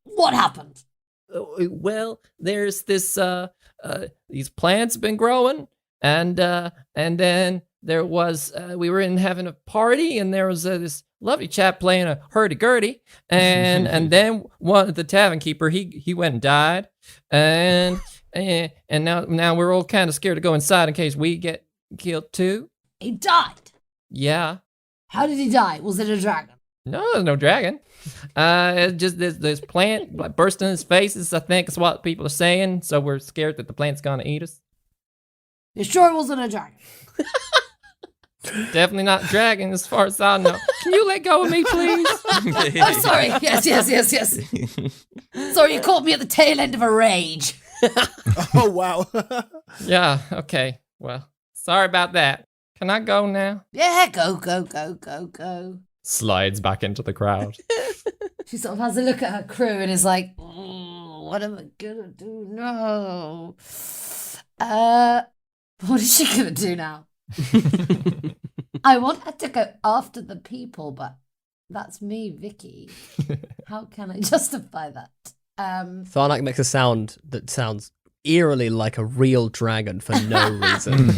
What happened?" Well, there's this these plants have been growing, and then there was we were having a party, and there was this lovely chap playing a hurdy-gurdy, and then the tavern keeper he went and died, and now we're all kind of scared to go inside in case we get killed too. He died. Yeah. How did he die? Was it a dragon? No, there's no dragon. It's just this plant burst in his faces, I think is what people are saying. So we're scared that the plant's gonna eat us. You sure it wasn't a dragon? Definitely not dragon, as far as I know. Can you let go of me, please? I'm sorry. Yes. Sorry, you caught me at the tail end of a rage. Oh, wow. Yeah, okay. Well, sorry about that. Can I go now? Yeah, go. Slides back into the crowd. She sort of has a look at her crew and is like, what am I gonna do now? What is she gonna do now? I want her to go after the people, but that's me, Vicky. How can I justify that? Tharnak makes a sound that sounds eerily like a real dragon for no reason.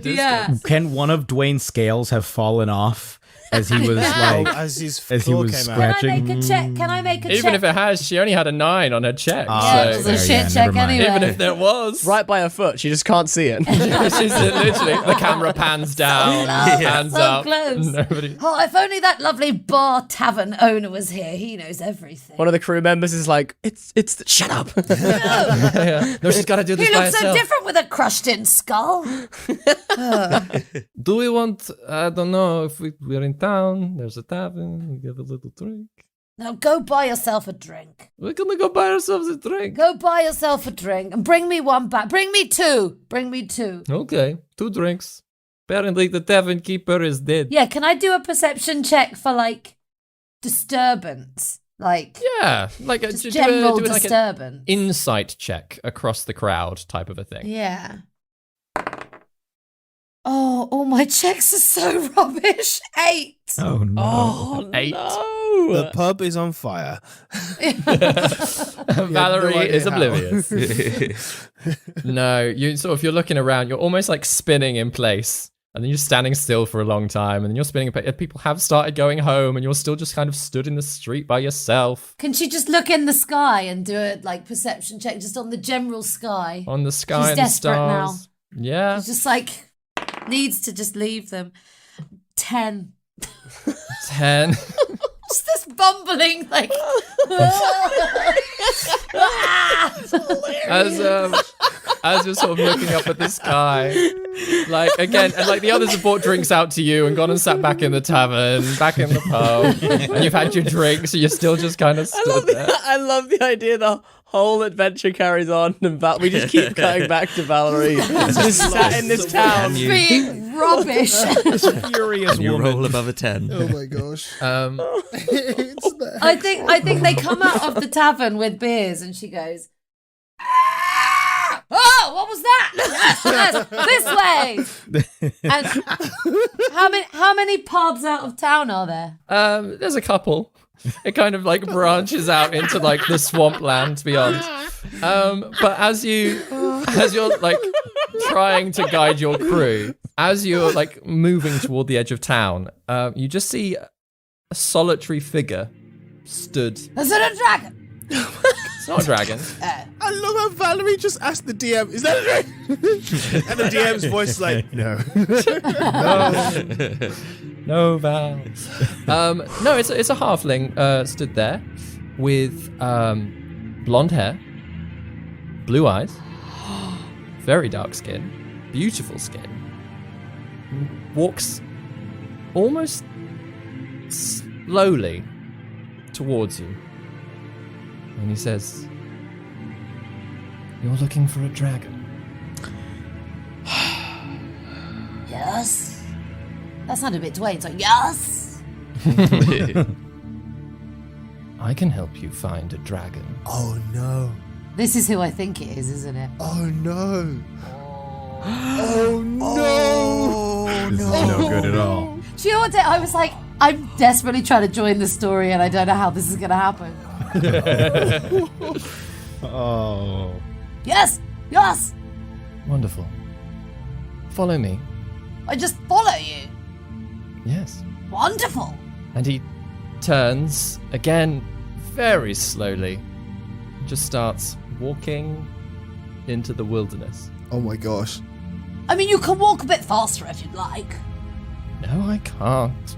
Yeah. Can one of Dwayne's scales have fallen off as he was like as his as he claw was came Can scratching. I make a check? Can I make a check? Even if it has, she only had a 9 on her check. Yeah, it so was a shit never check mind. anyway. even if there was, Right by her foot. She just can't see it. she's literally the camera pans down, hands so up. close. Nobody. Oh, if only that lovely bar tavern owner was here. He knows everything. One of the crew members is like, shut up. No, she's got to do this He by looks so herself. different with a crushed-in skull. Do we want? I don't know if we're in town. There's a tavern. We get a little drink. Now go buy yourself a drink. We're gonna go buy ourselves a drink. Go buy yourself a drink and bring me one back. Bring me 2. Bring me 2. Okay, 2 drinks. Apparently, the tavern keeper is dead. Yeah, can I do a perception check for like disturbance? Like Yeah, like just do general like an disturbance. insight check across the crowd type of a thing. Yeah. Oh, all my checks are so rubbish. 8. Oh no. Oh, 8. The pub is on fire. Valerie no idea is how. oblivious. No, if you're looking around, you're almost like spinning in place. And then you're standing still for a long time, and then you're spinning. People have started going home, and you're still just kind of stood in the street by yourself Can she just look in the sky and do a like perception check just on the general sky? on the sky She's and the desperate now. stars. Yeah, She's just like needs to just leave them. 10. 10. Just this bumbling like. As you're sort of looking up at the sky, like again, and like the others have brought drinks out to you and gone and sat back in the tavern, back in the pub, and you've had your drink, so you're still just kind of stood there. I love the idea the whole adventure carries on and we just keep going back to Valerie. Just sat in this town. Being rubbish. Furious You woman. roll above a 10. Oh my gosh. It's the I think they come out of the tavern with beers and she goes, "Ah! Oh, what was that? Yes, this way." And how many pubs out of town are there? There's a couple. It kind of like branches out into like the swampland beyond. But as you're like trying to guide your crew, as you're like moving toward the edge of town, you just see a solitary figure stood. Is it a dragon? It's not a dragon. I love how Valerie just asked the DM, "Is that a drink?" And the DM's voice is like, "No." No vowels. No, it's a halfling stood there with blonde hair, blue eyes, very dark skin, beautiful skin. Walks almost slowly towards you, and he says, "You're looking for a dragon." Yes. That sounded a bit Dwayne. So yes. I can help you find a dragon. Oh no. This is who I think it is, isn't it? Oh no. Oh no. This is no good at all. Do you know what? I was like, I'm desperately trying to join the story, and I don't know how this is going to happen. Oh. Yes. Yes. Wonderful. Follow me. I just follow you. Yes. Wonderful. And he turns again very slowly, just starts walking into the wilderness. Oh my gosh. I mean, you can walk a bit faster if you'd like. No, I can't. Do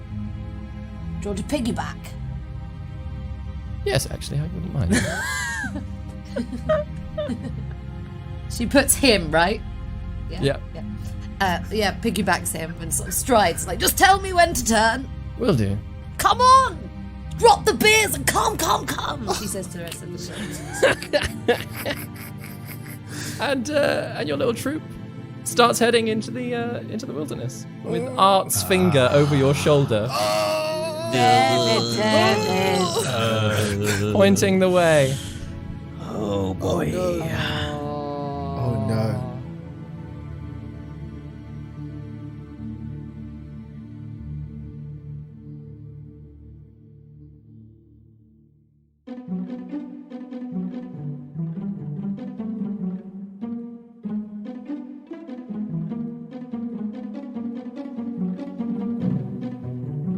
you want to piggyback? Yes, actually, I wouldn't mind. She puts him, right? Yeah. Yeah, piggybacks him and sort of strides, like, just tell me when to turn. Will do. Come on! Drop the beers and come, she says to the rest of the show. And your little troop starts heading into the wilderness with Art's finger over your shoulder, pointing the way. Oh boy. Oh no.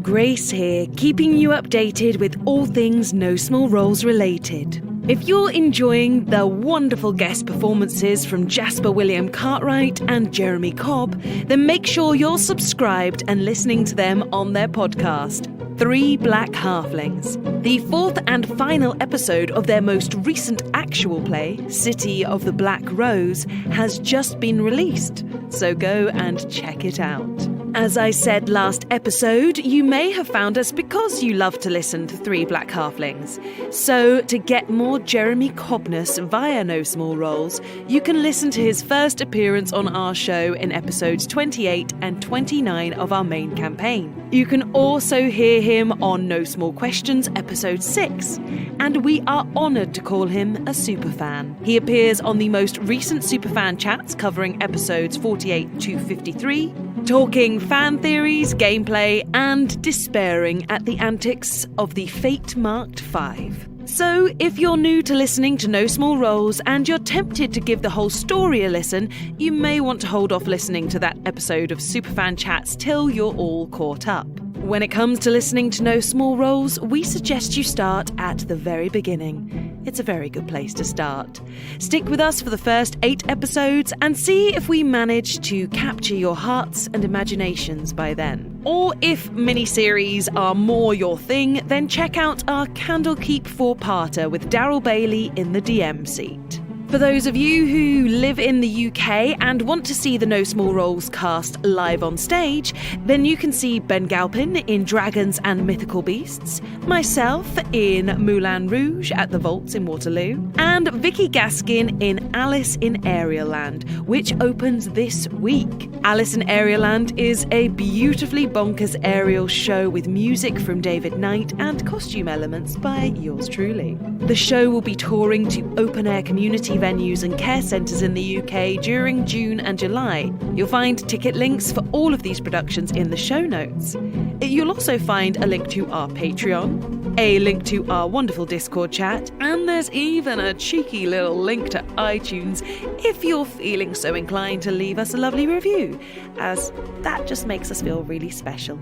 Grace here, keeping you updated with all things No Small Roles related. If you're enjoying the wonderful guest performances from Jasper William Cartwright and Jeremy Cobb, then make sure you're subscribed and listening to them on their podcast, Three Black Halflings. The fourth and final episode of their most recent actual play, City of the Black Rose, has just been released, so go and check it out. As I said last episode, you may have found us because you love to listen to Three Black Halflings. So, to get more Jeremy Cobbness via No Small Roles, you can listen to his first appearance on our show in episodes 28 and 29 of our main campaign. You can also hear him on No Small Questions episode 6, and we are honoured to call him a superfan. He appears on the most recent Superfan chats covering episodes 48 to 53, talking fan theories, gameplay, and despairing at the antics of the fate-marked 5. So, if you're new to listening to No Small Roles and you're tempted to give the whole story a listen, you may want to hold off listening to that episode of Superfan Chats till you're all caught up. When it comes to listening to No Small Roles, we suggest you start at the very beginning. It's a very good place to start. Stick with us for the first 8 episodes and see if we manage to capture your hearts and imaginations by then. Or if miniseries are more your thing, then check out our Candlekeep 4-parter with Daryl Bailey in the DM seat. For those of you who live in the UK and want to see the No Small Roles cast live on stage, then you can see Ben Galpin in Dragons and Mythical Beasts, myself in Moulin Rouge at the Vaults in Waterloo, and Vicky Gaskin in Alice in Aerialand, which opens this week. Alice in Aerialand is a beautifully bonkers aerial show with music from David Knight and costume elements by yours truly. The show will be touring to open-air community venues and care centres in the UK during June and July. You'll find ticket links for all of these productions in the show notes. You'll also find a link to our Patreon, a link to our wonderful Discord chat, and there's even a cheeky little link to iTunes if you're feeling so inclined to leave us a lovely review, as that just makes us feel really special.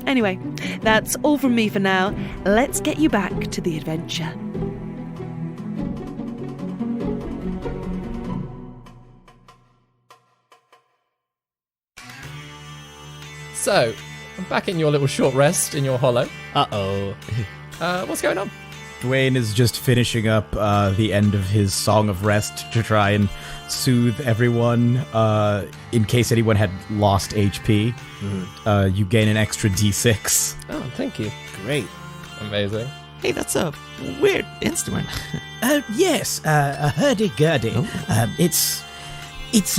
Anyway, that's all from me for now. Let's get you back to the adventure. So, I'm back in your little short rest in your hollow. Uh-oh. What's going on? Dwayne is just finishing up the end of his Song of Rest to try and soothe everyone. In case anyone had lost HP, you gain an extra D6. Oh, thank you. Great. Amazing. Hey, that's a weird instrument. Yes, a hurdy-gurdy. Oh. It's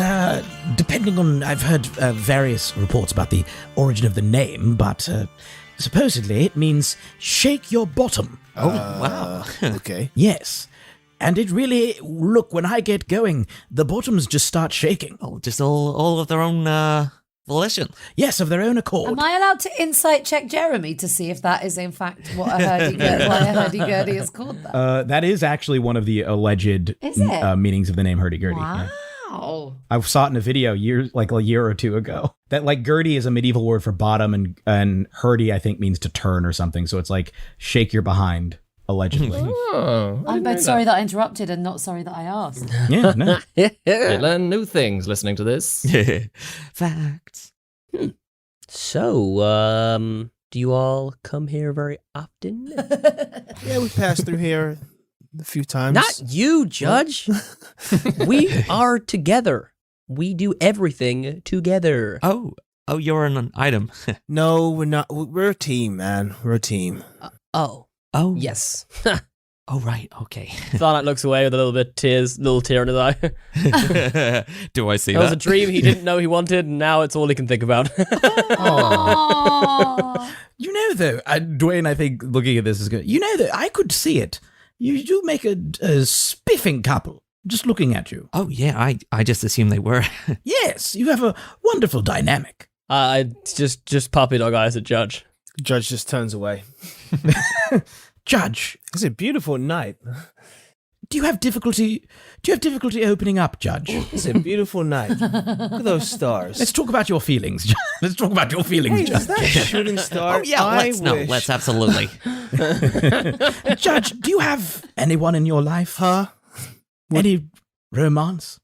depending on... I've heard various reports about the origin of the name, but supposedly it means shake your bottom. Oh, wow. Okay. Yes. And it really... Look, when I get going, the bottoms just start shaking. Oh, just all of their own volition. Yes, of their own accord. Am I allowed to insight check Jeremy to see if that is in fact what a hurdy-gurdy is called that? That is actually one of the alleged Is it? meanings of the name hurdy-gurdy. Wow. Yeah. I saw it in a video a year or two ago. That like gurdy is a medieval word for bottom, and hurdy I think means to turn or something. So it's like shake your behind, allegedly. Oh, I'm both sorry that I interrupted and not sorry that I asked. Yeah, no. You learn new things listening to this. Facts. So, do you all come here very often? Yeah, we passed through here a few times. Not you, Judge. We are together. We do everything together. Oh, you're an item. No, we're not. We're a team, man. We're a team. Oh, Oh, yes. Oh, right. Okay. Tharnak looks away with a little tear in his eye. Do I see It that? was a dream he didn't know he wanted, and now it's all he can think about. Aww. You know, though, Dwayne, I think looking at this is good. You know, that I could see it. You do make a spiffing couple. Just looking at you. Oh, yeah. I just assumed they were. Yes, you have a wonderful dynamic. I just puppy dog eyes at Judge. Judge just turns away. Judge, It's a beautiful night. do you have difficulty opening up, Judge? It's a beautiful night. Look at those stars. Let's talk about your feelings. Let's talk about your feelings, Hey, Judge. is that a shooting star? Oh, yeah, Let's absolutely. Judge, do you have anyone in your life? Huh? Any romance?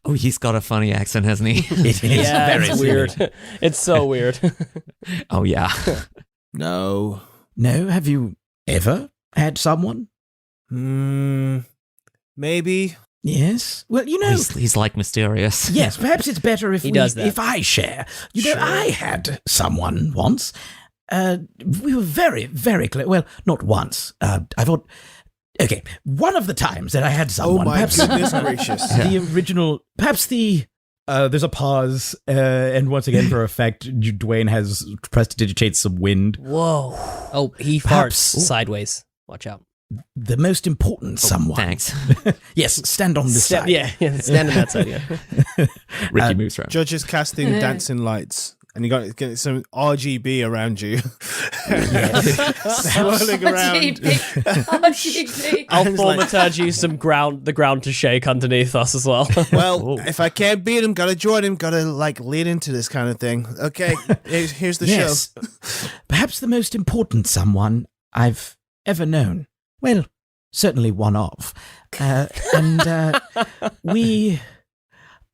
Oh, he's got a funny accent, hasn't he? It is Yeah, very it's weird. It's so weird. Oh, yeah. No. No, have you ever had someone? Maybe. Yes. Well, you know. He's like mysterious. Yes, perhaps it's better if He does that. if I share. You know, I had someone once. We were very, very close. Well, not once. I thought. Okay, one of the times that I had someone. Oh my perhaps goodness gracious. the original. Perhaps the. There's a pause, and once again, for effect, Dwayne has prestidigitates some wind. Whoa. Oh, he Perhaps- farts sideways. Watch out. The most important someone. Thanks. Yes, stand on this side. Yeah, stand on that side, yeah. Ricky moves around. Judge is casting dancing lights, and you got get some RGB around you, swirling around. RGB. I'll It's form like- Maturgy some the ground to shake underneath us as well. Well, if I can't beat him, gotta join him. Gotta like lean into this kind of thing. Okay, here's the Yes. show. Perhaps the most important someone I've ever known. Well, certainly one of.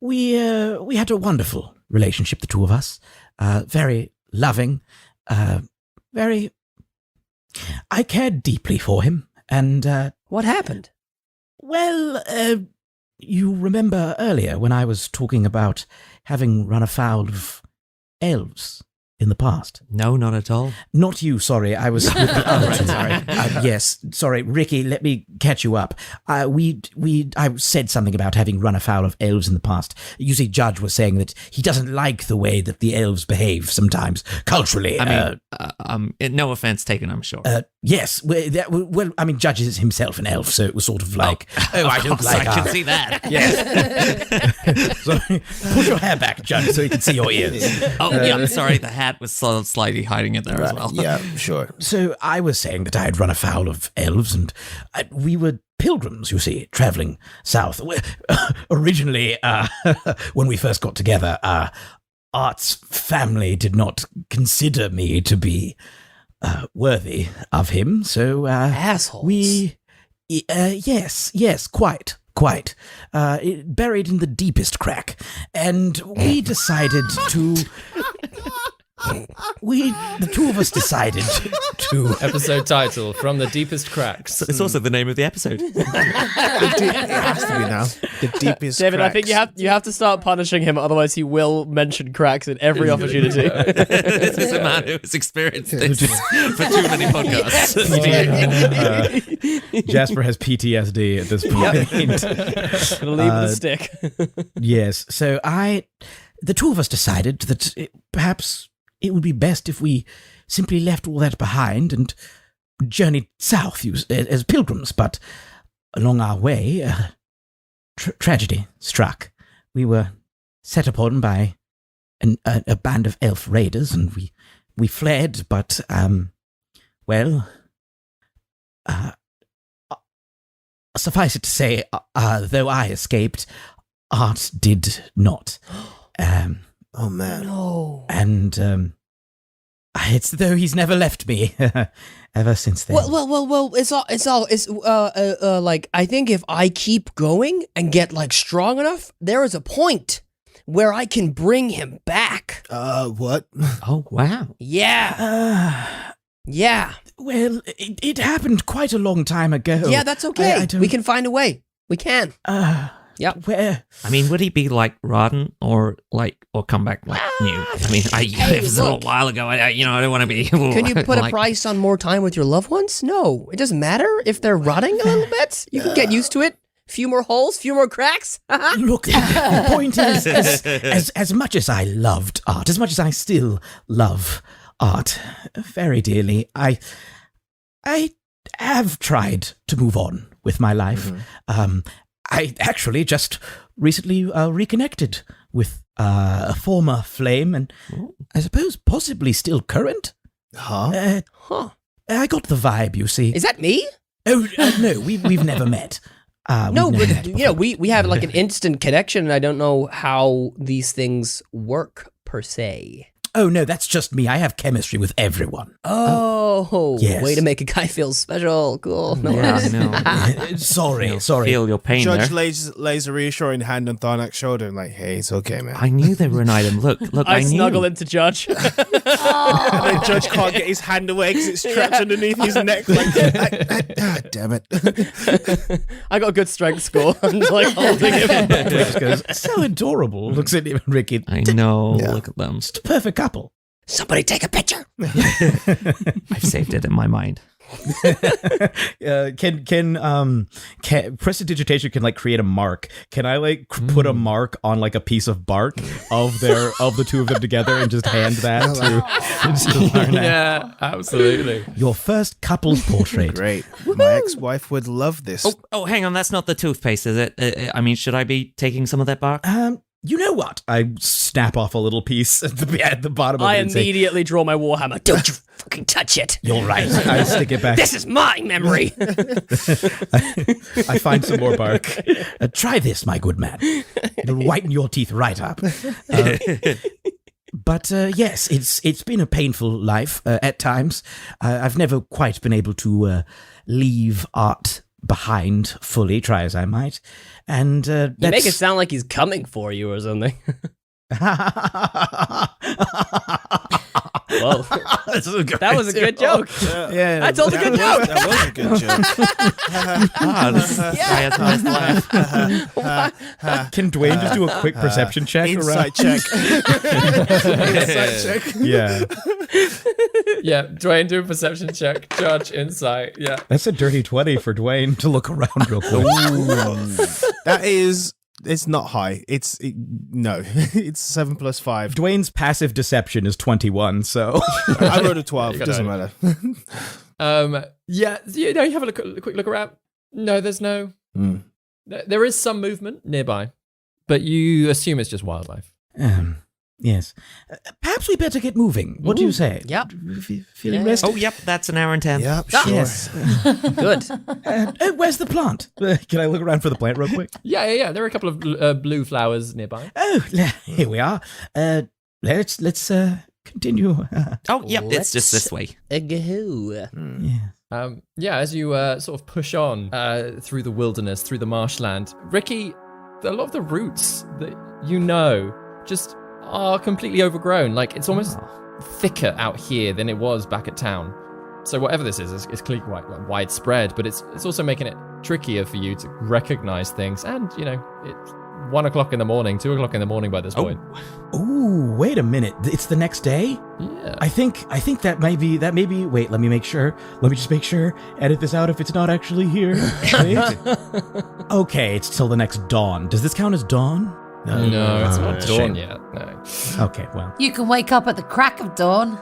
We had a wonderful relationship, the two of us. Very loving. Very. I cared deeply for him, and What happened? well, you remember earlier when I was talking about having run afoul of elves in the past. No, not at all. Not you, sorry. I was with the other two. Sorry. Yes, sorry, Ricky. Let me catch you up. I said something about having run afoul of elves in the past. You see, Judge was saying that he doesn't like the way that the elves behave sometimes culturally. I mean, no offense taken, I'm sure. Yes. Well, I mean, Judge is himself an elf, so it was sort of like, I don't like I our- can see that. Yes. Sorry. Push your hair back, Judge, so you can see your ears. Oh, yeah, I'm sorry. The hat was slightly hiding it there as well. Yeah, sure. So I was saying that I had run afoul of elves, and we were pilgrims, you see, traveling south. Originally, when we first got together, Art's family did not consider me to be worthy of him, so Assholes. yes, quite. Buried in the deepest crack, and we decided to. The two of us decided to. Episode title, From the Deepest Cracks. It's also the name of the episode. It has to be now. The deepest. David, I think cracks. you have to start punishing him, otherwise he will mention cracks in every opportunity. This is a man who has experienced this for too many podcasts. Jasper has PTSD at this point. Gonna leave with a stick. Yes, so the two of us decided that perhaps it would be best if we simply left all that behind and journeyed south as pilgrims. But along our way, tragedy struck. We were set upon by a band of elf raiders, and we fled. But suffice it to say, though I escaped, Art did not. Oh man. No. And it's though he's never left me ever since then. Well. It's like I think if I keep going and get like strong enough, there is a point where I can bring him back. What? Oh, wow. Yeah. Yeah. Well, it happened quite a long time ago. Yeah, that's okay. I don't- We can find a way. We can. Yep. Where? I mean, would he be like rotten or come back like new? I mean, it was a little look. while ago. I don't want to be. Can you put a like- price on more time with your loved ones? No. It doesn't matter if they're rotting a little bit. You can get used to it. Few more holes, few more cracks. Look, the point is, as much as I loved Art, as much as I still love Art very dearly, I have tried to move on with my life. I actually just recently reconnected with a former flame, and I suppose possibly still current. Huh? Huh. I got the vibe, you see. Is that me? Oh, no, we've never met. No, we've never but met before. we have like an instant connection, and I don't know how these things work per se. Oh, no, that's just me. I have chemistry with everyone. Oh, Yes. way to make a guy feel special. Cool. No Yeah, worries. I know. Sorry. Feel your pain Judge there. lays a reassuring hand on Tharnak's shoulder and like, hey, it's okay, man. I knew they were an item. Look, I I knew. snuggle into Judge. And then Judge can't get his hand away because it's trapped underneath his neck. Like, damn it. I got a good strength score. I'm just like holding him. Just goes, so adorable. Looks at him and Ricky. I know. Yeah. Look at them. Just a perfect couple. Somebody take a picture. I've saved it in my mind. Can prestidigitation can like create a mark? Can I like put a mark on like a piece of bark of the two of them together and just hand that to Tharnak? Yeah, absolutely. Your first couple's portrait. Great. My ex-wife would love this. Oh, hang on. That's not the toothpaste, is it? I mean, should I be taking some of that bark? You know what? I snap off a little piece at the bottom of I it and say, immediately draw my warhammer. Don't you fucking touch it. "You're right." I stick it back. This is my memory. I find some more bark. Try this, my good man. It'll whiten your teeth right up. But yes, it's been a painful life at times. I've never quite been able to leave art behind fully, try as I might. And You make it sound like he's coming for you or something. Whoa. That was a good joke. Yeah, I told a good joke. That was a good joke. This is Kaya's nice laugh. Can Dwayne just do a quick perception check? Insight check. Insight check. Yeah. Yeah, Dwayne, do a perception check. Judge, insight. Yeah. That's a dirty 20 for Dwayne to look around real quick. That is, it's not high. No, it's 7 plus 5. Dwayne's passive deception is 21, so I rolled a 12. You got Doesn't it. matter. Yeah, you know, you have a quick look around. No, there's no. There is some movement nearby, but you assume it's just wildlife. yes. Perhaps we better get moving. What do you say? Yep. Feeling Yeah. rested? Oh, yep. That's an hour and 10. Yep, sure. Yes. Good. Where's the plant? Can I look around for the plant real quick? Yeah. There are a couple of blue flowers nearby. Oh, here we are. Let's continue. Oh, yep. It's Let's- just this way. Yeah. Yeah, as you sort of push on through the wilderness, through the marshland, Ricky, a lot of the roots that you know just are completely overgrown. Like, it's almost thicker out here than it was back at town. So whatever this is clearly quite widespread, but it's also making it trickier for you to recognize things. And, you know, it's 1 o'clock in the morning, 2 o'clock in the morning by this point. Ooh, wait a minute. It's the next day? Yeah. I think that may be wait, let me make sure. Let me just make sure. Edit this out if it's not actually here. Wait. Okay, it's till the next dawn. Does this count as dawn? No, it's not dawn Shame. yet. No. Okay, well. You can wake up at the crack of dawn.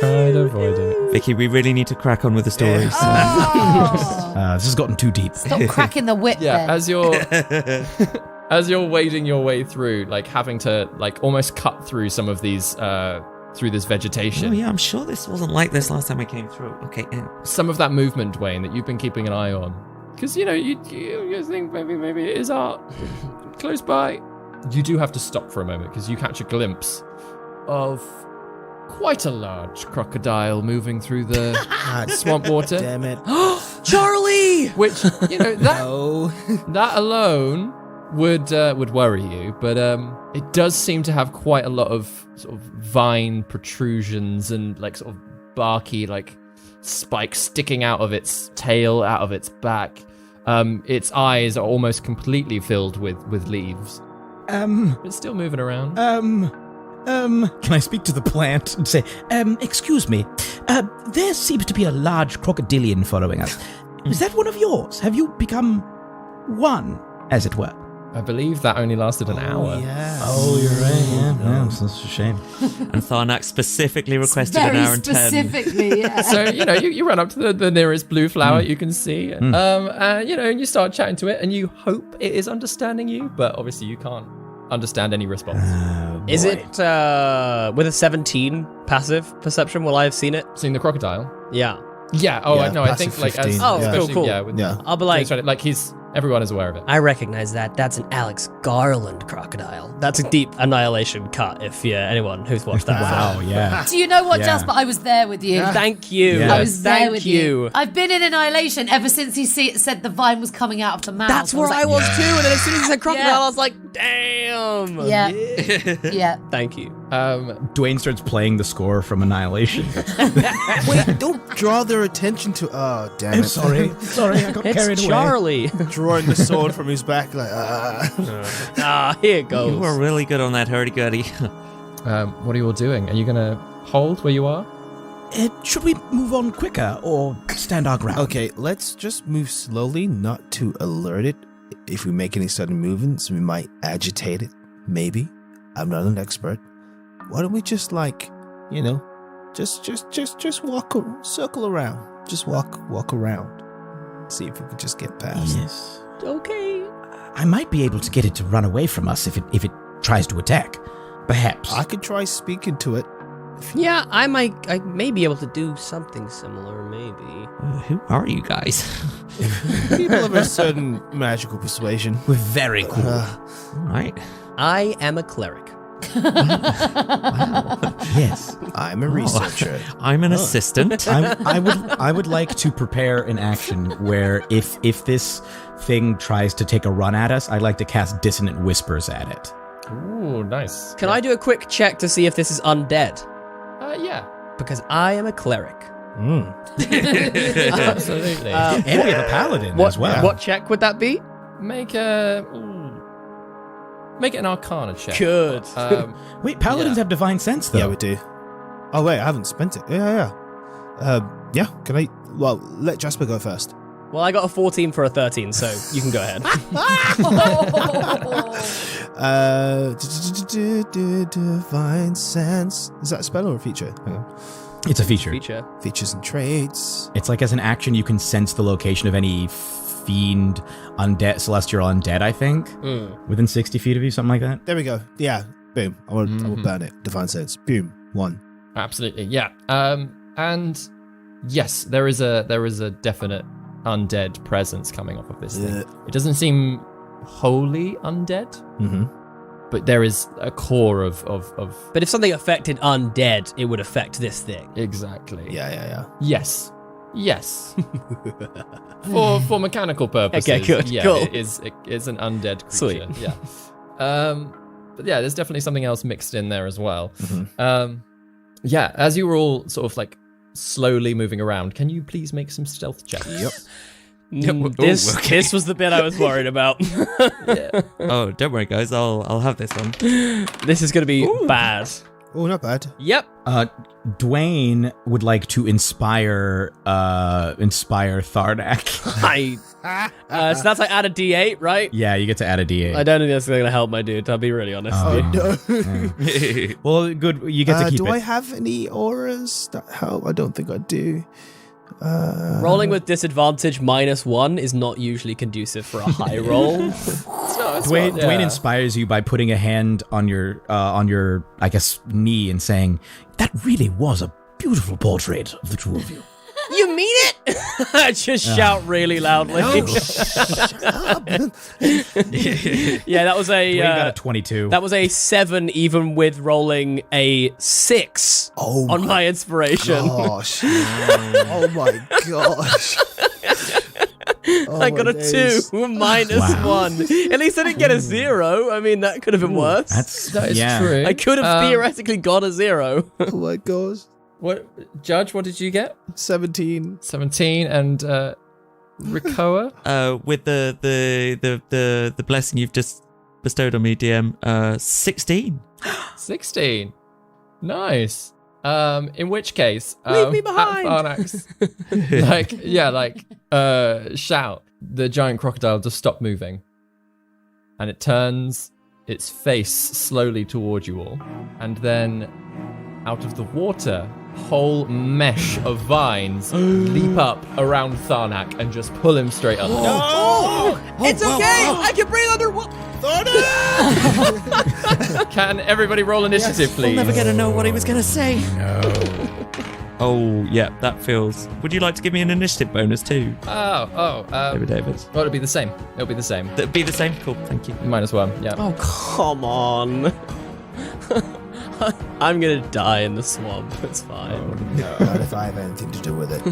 Try to avoid it. Vicky, we really need to crack on with the stories. This has gotten too deep. Stop cracking the whip Yeah, then. as you're wading your way through, like having to like almost cut through some of these through this vegetation. Oh, yeah. I'm sure this wasn't like this last time I came through. Okay. Some of that movement, Dwayne, that you've been keeping an eye on, because you know you think maybe it is art close by. You do have to stop for a moment because you catch a glimpse of quite a large crocodile moving through the swamp water. Damn it. Charlie! Which, you know, that Oh. that alone would worry you, but it does seem to have quite a lot of sort of vine protrusions and like sort of barky like spikes sticking out of its tail, out of its back. Its eyes are almost completely filled with leaves. It's still moving around. Can I speak to the plant and say, excuse me, there seems to be a large crocodilian following us. Is that one of yours? Have you become one, as it were? I believe that only lasted an hour. Yeah. Oh, you're right. Yeah, no, it's a shame. And Tharnak specifically requested an Very hour and 10. specifically, yeah. So, you know, you run up to the nearest blue flower you can see, and you know, and you start chatting to it, and you hope it is understanding you, but obviously you can't understand any response. Is it with a 17 passive perception? Will I have seen it? Seeing the crocodile? Yeah. Yeah. Oh, Yeah, no, I passive think like 15. as Oh, Yeah. cool, especially, cool. Yeah, with, Yeah. I'll be like, everyone is aware of it. I recognize that. That's an Alex Garland crocodile. That's a deep Annihilation cut. If anyone who's watched that. Wow, yeah. Do you know what, Yeah. Jasper? I was there with you. Thank you. Yeah. I was there Thank with you. I've been in Annihilation ever since he said the vine was coming out of the mouth. That's where I was like, too. And then as soon as he said crocodile, Yeah. I was like, damn. Yeah. Yeah. Thank you. Dwayne starts playing the score from Annihilation. Wait, don't draw their attention to. Oh, damn it! Sorry, I got carried It's away. Charlie. Drawing the sword from his back, like. Here it goes. You were really good on that hurdy-gurdy. What are you all doing? Are you going to hold where you are? Should we move on quicker or stand our ground? Okay, let's just move slowly, not to alert it. If we make any sudden movements, we might agitate it. Maybe. I'm not an expert. Why don't we just just walk, circle around. Just walk around. See if we could just get past. Yes. Okay. I might be able to get it to run away from us if it tries to attack. Perhaps. I could try speaking to it. Yeah, I may be able to do something similar, maybe. Who are you guys? People of a certain magical persuasion. We're very cool. Right. I am a cleric. Yes. I'm a researcher. I'm an assistant. I would like to prepare an action where if this thing tries to take a run at us, I'd like to cast Dissonant Whispers at it. Ooh, nice. Can I do a quick check to see if this is undead? Yeah. Because I am a cleric. Absolutely. And we have a paladin What, as well. what check would that be? Make it an Arcana check. Good. Wait, paladins Yeah. have divine sense though. Yeah, we do. Oh wait, I haven't spent it. Yeah. Yeah. Can I? Well, let Jasper go first. Well, I got a 14 for a 13, so you can go ahead. Divine sense. Is that a spell or a feature? Hang on. It's a feature. Feature. Features and traits. It's like as an action you can sense the location of any fiend, undead, celestial undead, I think. Within 60 feet of you, something like that. There we go. Yeah. Boom. I will burn it. Divine sense. Boom. 1. Absolutely. Yeah. And yes, there is a definite undead presence coming off of this thing. It doesn't seem wholly undead, but there is a core of But if something affected undead, it would affect this thing. exactly. Yeah. Yes. for mechanical purposes. Okay, good, Yeah, cool. it is an undead creature. Sweet. Yeah. But yeah, there's definitely something else mixed in there as well. Yeah, as you were all sort of like slowly moving around, can you please make some stealth checks? Yep. This was the bit I was worried about. Oh, don't worry, guys. I'll have this one. This is going to be bad. Oh, not bad. Yep. Dwayne would like to inspire Tharnak. So that's like add a D8, right? Yeah, you get to add a D8. I don't think that's going to help my dude. I'll be really honest. No. Well, good. You get to keep do it. I have any auras that help? I don't think I do. Rolling with disadvantage -1 is not usually conducive for a high roll. Dwayne inspires you by putting a hand on your I guess knee and saying, "That really was a beautiful portrait of the two of you." You mean it? Just shout really loudly. Yeah, that was Dwayne got a a 22. that was a 7, even with rolling a 6 Oh on my inspiration. gosh. Oh my gosh. Oh, I got my a days. 2 minus Wow. 1. At least I didn't get a 0. I mean, that could have been worse. That is yeah. true. I could have theoretically got a 0. Oh my gosh. What, Judge? What did you get? 17. 17 and Rikoa? With the blessing you've just bestowed on me, DM, 16. 16. Nice. In which case, Leave me behind. At Tharnax, shout. The giant crocodile just stopped moving, and it turns its face slowly toward you all, and then out of the water, whole mesh of vines leap up around Tharnak and just pull him straight under. It's okay. I can breathe underwater. Can everybody roll initiative, please? We'll never get to know what he was going to say. Oh, yeah, that feels... Would you like to give me an initiative bonus too, David? Well, it'll be the same. It'll be the same. That'd be the same? Cool, thank you. You might as well, yeah. Oh, come on. I'm gonna die in the swamp. It's fine. Not if I have anything to do with it.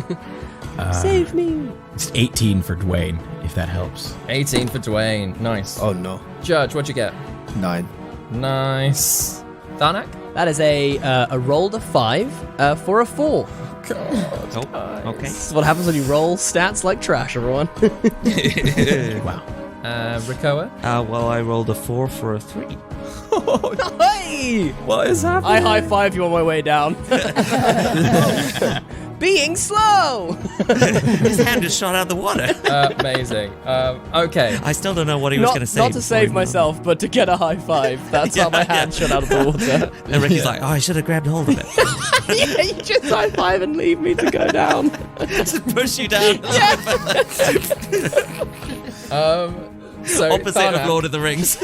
Save me. It's 18 for Dwayne, if that helps. 18 for Dwayne. Nice. Oh no. Judge, what'd you get? 9. Nice. Tharnak? That is a rolled a 5 for a 4. Oh, okay. This is what happens when you roll stats like trash, everyone. Wow. Rikoa? Well, I rolled a 4 for a 3. Hey! What is happening? I high five you on my way down. Being slow. His hand just shot out the water. Amazing. Okay. I still don't know what he was going to say. Not to before save he- myself, but to get a high five. That's how my hand shot out of the water. And Ricky's like, oh, I should have grabbed hold of it. Yeah, you just high five and leave me to go down. Just push you down. So Opposite of Tharnak, Lord of the Rings.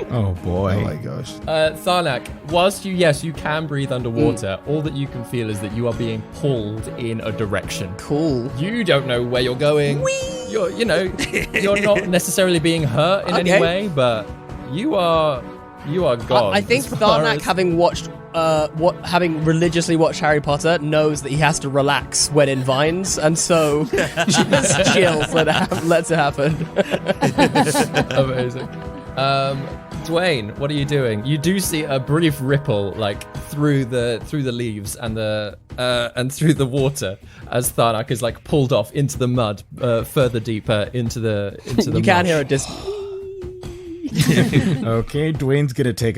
Oh boy. Oh my gosh. Tharnak, whilst you can breathe underwater, all that you can feel is that you are being pulled in a direction. Cool. You don't know where you're going. You're not necessarily being hurt in any Okay. way, but you are gone. I think as far Tharnak, as- having religiously watched Harry Potter, knows that he has to relax when in vines, and so just chills, lets it happen. Amazing. Dwayne, what are you doing? You do see a brief ripple, like through the leaves and through the water, as Tharnak is like pulled off into the mud, further deeper into the You can hear a Okay, Dwayne's gonna take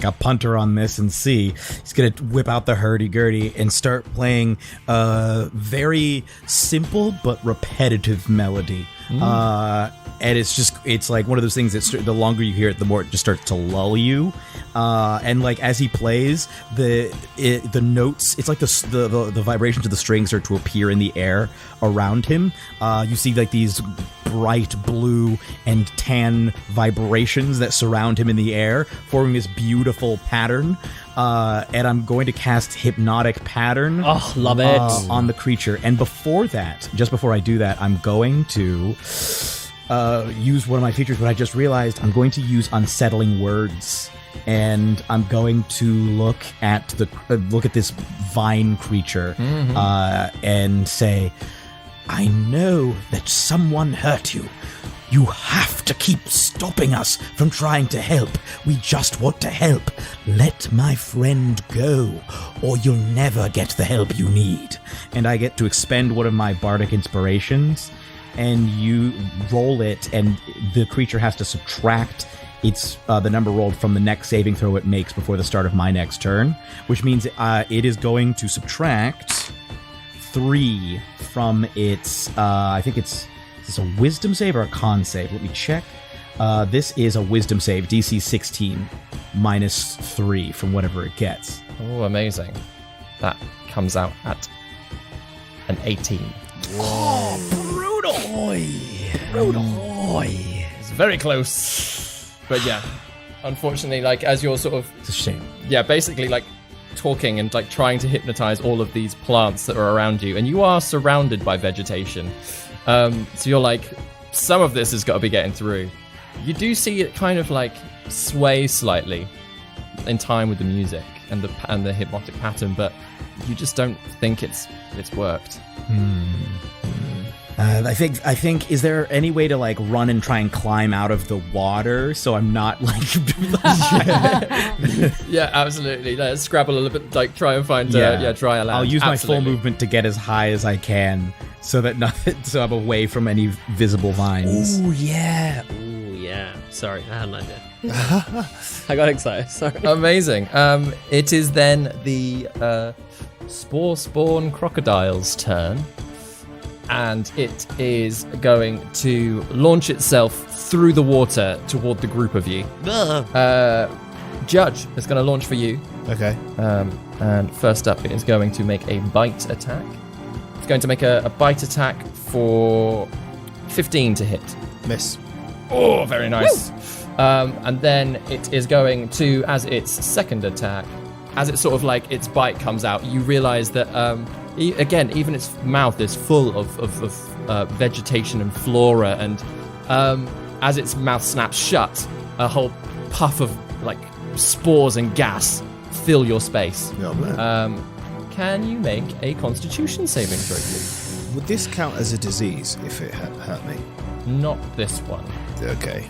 a punter on this and see. He's gonna whip out the hurdy-gurdy and start playing a very simple but repetitive melody. And it's like one of those things that the longer you hear it, the more it just starts to lull you. And like as he plays, the notes, it's like the vibrations of the strings start to appear in the air around him. You see like these bright blue and tan vibrations that surround him in the air, forming this beautiful pattern. And I'm going to cast Hypnotic Pattern. Oh, love it. On the creature. And before that, just before I do that, I'm going to use one of my features, but I just realized I'm going to use Unsettling Words. And I'm going to look at this vine creature and say, I know that someone hurt you. You have to keep stopping us from trying to help. We just want to help. Let my friend go, or you'll never get the help you need. And I get to expend one of my bardic inspirations, and you roll it, and the creature has to subtract the number rolled from the next saving throw it makes before the start of my next turn, which means it is going to subtract 3 from its, I think is this a wisdom save or a con save? Let me check. This is a wisdom save, DC 16, minus 3 from whatever it gets. Oh, amazing. That comes out at an 18. Oh, brutal! Brutal! It's very close. But yeah, unfortunately, like as you're sort of... It's a shame. Yeah, basically like talking and like trying to hypnotize all of these plants that are around you, and you are surrounded by vegetation. So you're like, some of this has got to be getting through. You do see it kind of like sway slightly in time with the music and the hypnotic pattern, but you just don't think it's worked. I think. Is there any way to like run and try and climb out of the water so I'm not like? Yeah, absolutely. Let's scrabble a little bit, like try and find dry land. I'll use my full Absolutely. movement to get as high as I can so that so I'm away from any visible vines. Ooh, yeah. Sorry, I had an idea. I got excited. Sorry. Amazing. It is then the spore spawn crocodile's turn, and it is going to launch itself through the water toward the group of you. Judge is going to launch for you. Okay. And first up, it is going to make a bite attack. It's going to make a bite attack for 15 to hit. Miss. Oh, very nice. And then it is going to, as its second attack, as it sort of like its bite comes out, you realize that, again, even its mouth is full of vegetation and flora. And as its mouth snaps shut, a whole puff of like spores and gas fill your space. Oh, man. Can you make a Constitution saving throw, please? Would this count as a disease if it hurt me? Not this one. Okay.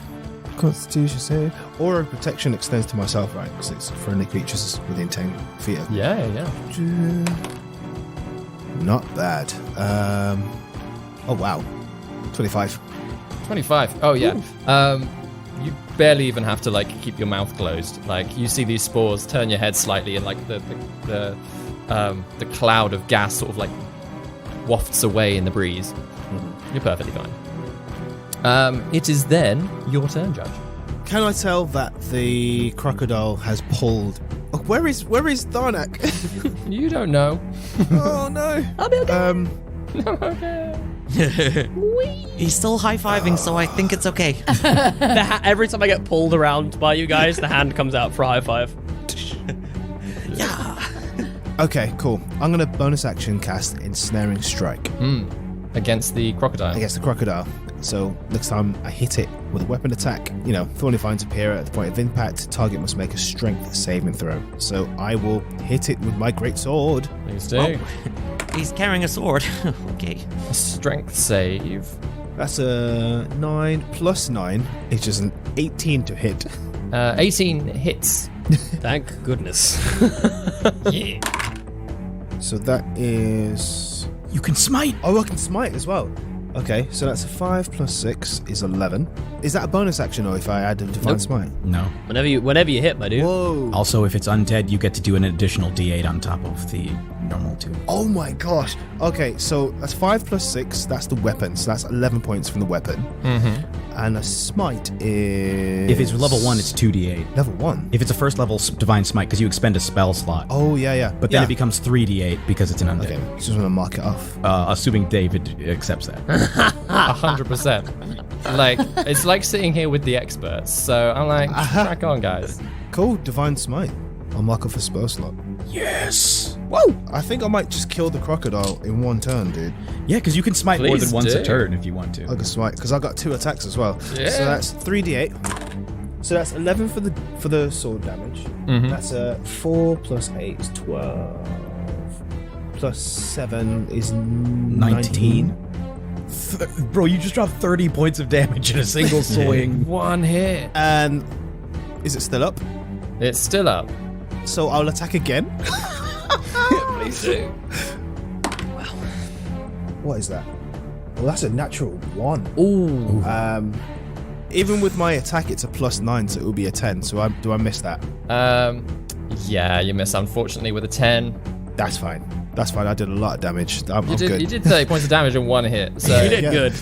Constitution save. Aura of protection extends to myself, right? Because it's friendly creatures within 10 feet of me. Yeah. Not bad. Oh, wow. 25. 25. Oh, yeah. You barely even have to like keep your mouth closed. Like you see these spores turn your head slightly, and like the cloud of gas sort of like wafts away in the breeze. You're perfectly fine. It is then your turn, Judge. Can I tell that the crocodile has pulled... Oh, where is Tharnak? You don't know. Oh, no. I'll be okay. Okay. He's still high-fiving, so I think it's okay. Every time I get pulled around by you guys, the hand comes out for a high five. Yeah. Okay, cool. I'm going to bonus action cast Ensnaring Strike Against the crocodile. against the crocodile. So next time I hit it with a weapon attack, thorny vines appear at the point of impact. Target must make a strength saving throw. So I will hit it with my great sword. Please do. Oh, he's carrying a sword. Okay. A strength save. That's a 9 plus 9, which is an 18 to hit. 18 hits. Thank goodness. Yeah. So that is... You can smite. Oh, I can smite as well. Okay, so that's a 5 plus 6 is 11. Is that a bonus action, or if I add a divine Nope. smite? No. Whenever you hit, my dude. Whoa. Also, if it's undead, you get to do an additional D8 on top of the normal 2. Oh my gosh. Okay, so that's 5 plus 6, that's the weapon. So that's 11 points from the weapon. Mm-hmm. And a smite is... If it's level 1, it's 2D8. Level 1? If it's a first level divine smite, because you expend a spell slot. Oh, yeah. But then it becomes 3D8 because it's an undead. Okay, just want to mark it off. Assuming David accepts that. 100%. Like, it's like sitting here with the experts. So I'm like, crack on, guys. Cool, divine smite. I'll mark off a spell slot. Yes. Whoa! I think I might just kill the crocodile in one turn, dude. Yeah, because you can smite more Please than once do. a turn if you want to. I can smite, because I got 2 attacks as well. Yeah. So that's 3d8. So that's 11 for the sword damage. Mhm. That's 4 plus 8 is 12. Plus 7 is 19. Bro, you just dropped 30 points of damage in a single swing. One hit. And is it still up? It's still up. So I'll attack again. Please do. What is that? Well, that's a natural 1. Ooh. Even with my attack, it's a plus 9, so it will be a 10. So do I miss that? Yeah, you miss, unfortunately, with a 10. That's fine. That's fine. I did a lot of damage. I'm You good. did 30 points of damage in one hit. So You did Yeah. good.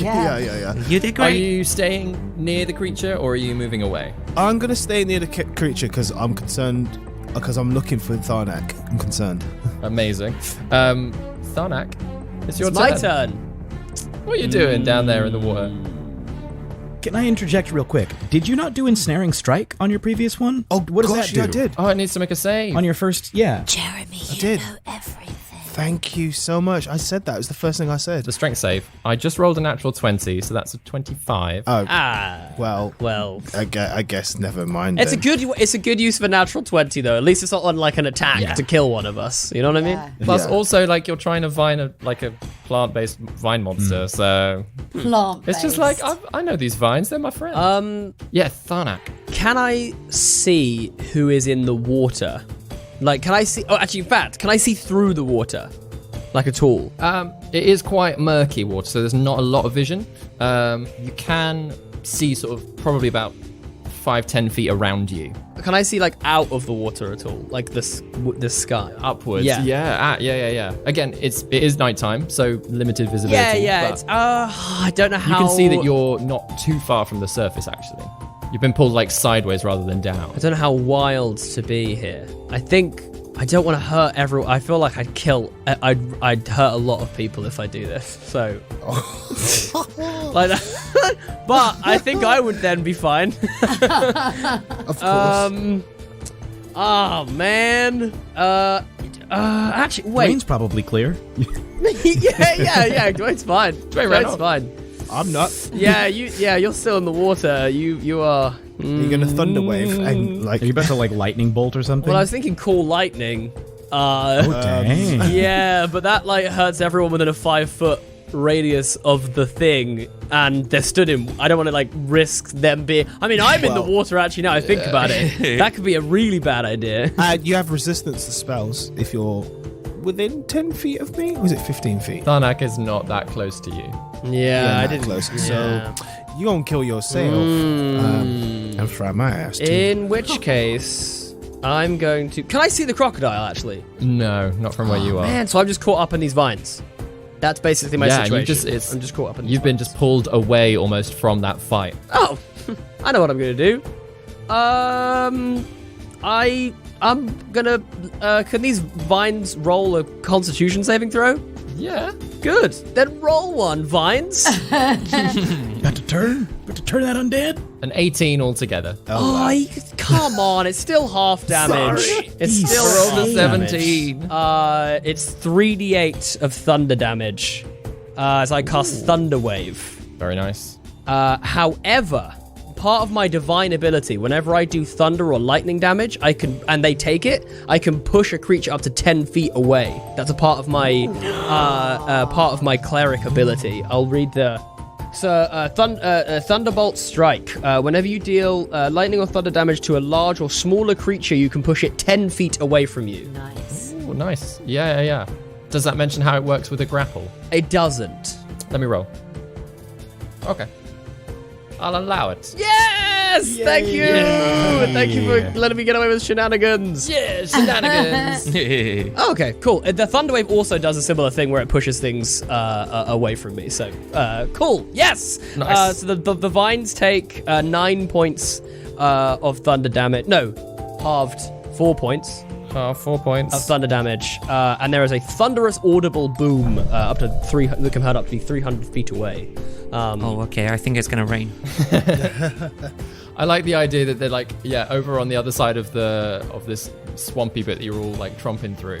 yeah. You did Are great. you staying near the creature or are you moving away? I'm gonna stay near the creature because I'm concerned. Because I'm looking for Tharnak. I'm concerned. Amazing. Tharnak, it's your It's my turn. turn. What are you doing down there in the water? Can I interject real quick? Did you not do Ensnaring Strike on your previous one? Oh, what does gosh, that do? yeah, I did. Oh, it needs to make a save. On your first, yeah. Jeremy, you did. know everything. Thank you so much. I said that. It was the first thing I said. The strength save. I just rolled a natural 20, so that's a 25. Oh, Ah. well, Well. I guess never mind. It's then. a good use of a natural 20 though. At least it's not on like an attack to kill one of us. You know what I mean? Yeah. Plus, Yeah. also, like, you're trying to vine a plant-based vine monster, so... Plant. It's just like, I know these vines, they're my friends. Yeah, Tharnak. Can I see who is in the water? Like, can I see? Oh, actually, in fact, can I see through the water, like at all? It is quite murky water, so there's not a lot of vision. You can see sort of probably about 5-10 feet around you. Can I see like out of the water at all, like the sky? Upwards. Yeah. Yeah. Again, it is nighttime, so limited visibility. Yeah. but It's I don't know you how. can see that you're not too far from the surface, actually. You've been pulled like sideways rather than down. I don't know how wild to be here. I think I don't want to hurt everyone. I feel like I'd hurt a lot of people if I do this. So Like that. But I think I would then be fine. Of course. Oh man. Actually, wait. Dwayne's probably clear. yeah. Dwayne's fine. Dwayne's fine. I'm not. Yeah, you're still in the water. You are. You're gonna thunder wave and like. Are you about to like lightning bolt or something? Well, I was thinking cool lightning. Dang. Yeah, but that like hurts everyone within a 5-foot radius of the thing, and they're stood in. I don't want to like risk them being. I mean, I'm in the water actually. Now I think about it, that could be a really bad idea. You have resistance to spells if you're within 10 feet of me. Or is it 15 feet? Tharnak is not that close to you. Yeah, I Not didn't. close. Yeah. So you gonna kill yourself. I'll try my ass too. In which case, I'm going to. Can I see the crocodile actually? No, not from where you are. Man, so I'm just caught up in these vines. That's basically my Yeah, situation. I'm just caught up in. You've been just pulled away almost from that fight. Oh, I know what I'm gonna do. I'm gonna. Can these vines roll a Constitution saving throw? Yeah. Good. Then roll one, vines. Got to turn that undead. An 18 altogether. Come on! It's still half damage. It's still Rolled a half 17. damage. It's 3d8 of thunder damage as I cast Thunder Wave. Very nice. However, part of my divine ability, whenever I do thunder or lightning damage, and they take it, I can push a creature up to 10 feet away. That's a part of my cleric ability. I'll read the. So, Thunderbolt Strike. Whenever you deal lightning or thunder damage to a large or smaller creature, you can push it 10 feet away from you. Nice. Ooh, nice. Yeah. Does that mention how it works with a grapple? It doesn't. Let me roll. Okay. I'll allow it. Yes! Thank you! Thank you for letting me get away with shenanigans. Yeah, shenanigans. Okay, cool. The Thunder Wave also does a similar thing where it pushes things away from me. So, cool. Yes! Nice. So the vines take 9 points of thunder damage. No, halved 4 points 4 points. of thunder damage. And there is a thunderous audible boom up to 300 that can hurt up to be 300 feet away. Okay. I think it's gonna rain. I like the idea that they're like, over on the other side of this swampy bit that you're all like tromping through,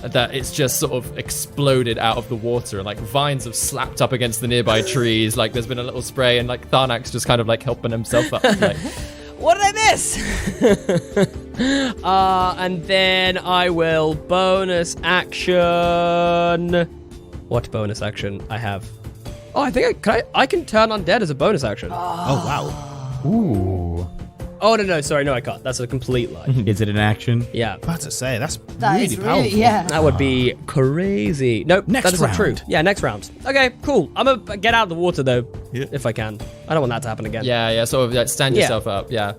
that it's just sort of exploded out of the water, and like vines have slapped up against the nearby trees. Like there's been a little spray, and like Tharnak's just kind of like helping himself up. Like, What did I miss? And then I will bonus action. What bonus action I have? Oh, I think I can turn undead as a bonus action. Oh wow. Ooh. Oh no, sorry, no, I can't. That's a complete lie. Is it an action? Yeah, About to say that's That really is powerful. really, yeah. that would be crazy. Nope, Next that isn't true. round. Yeah, next round. Okay, cool. I'm gonna get out of the water though, if I can. I don't want that to happen again. yeah, sort of like, stand Yeah. yourself up. Yeah.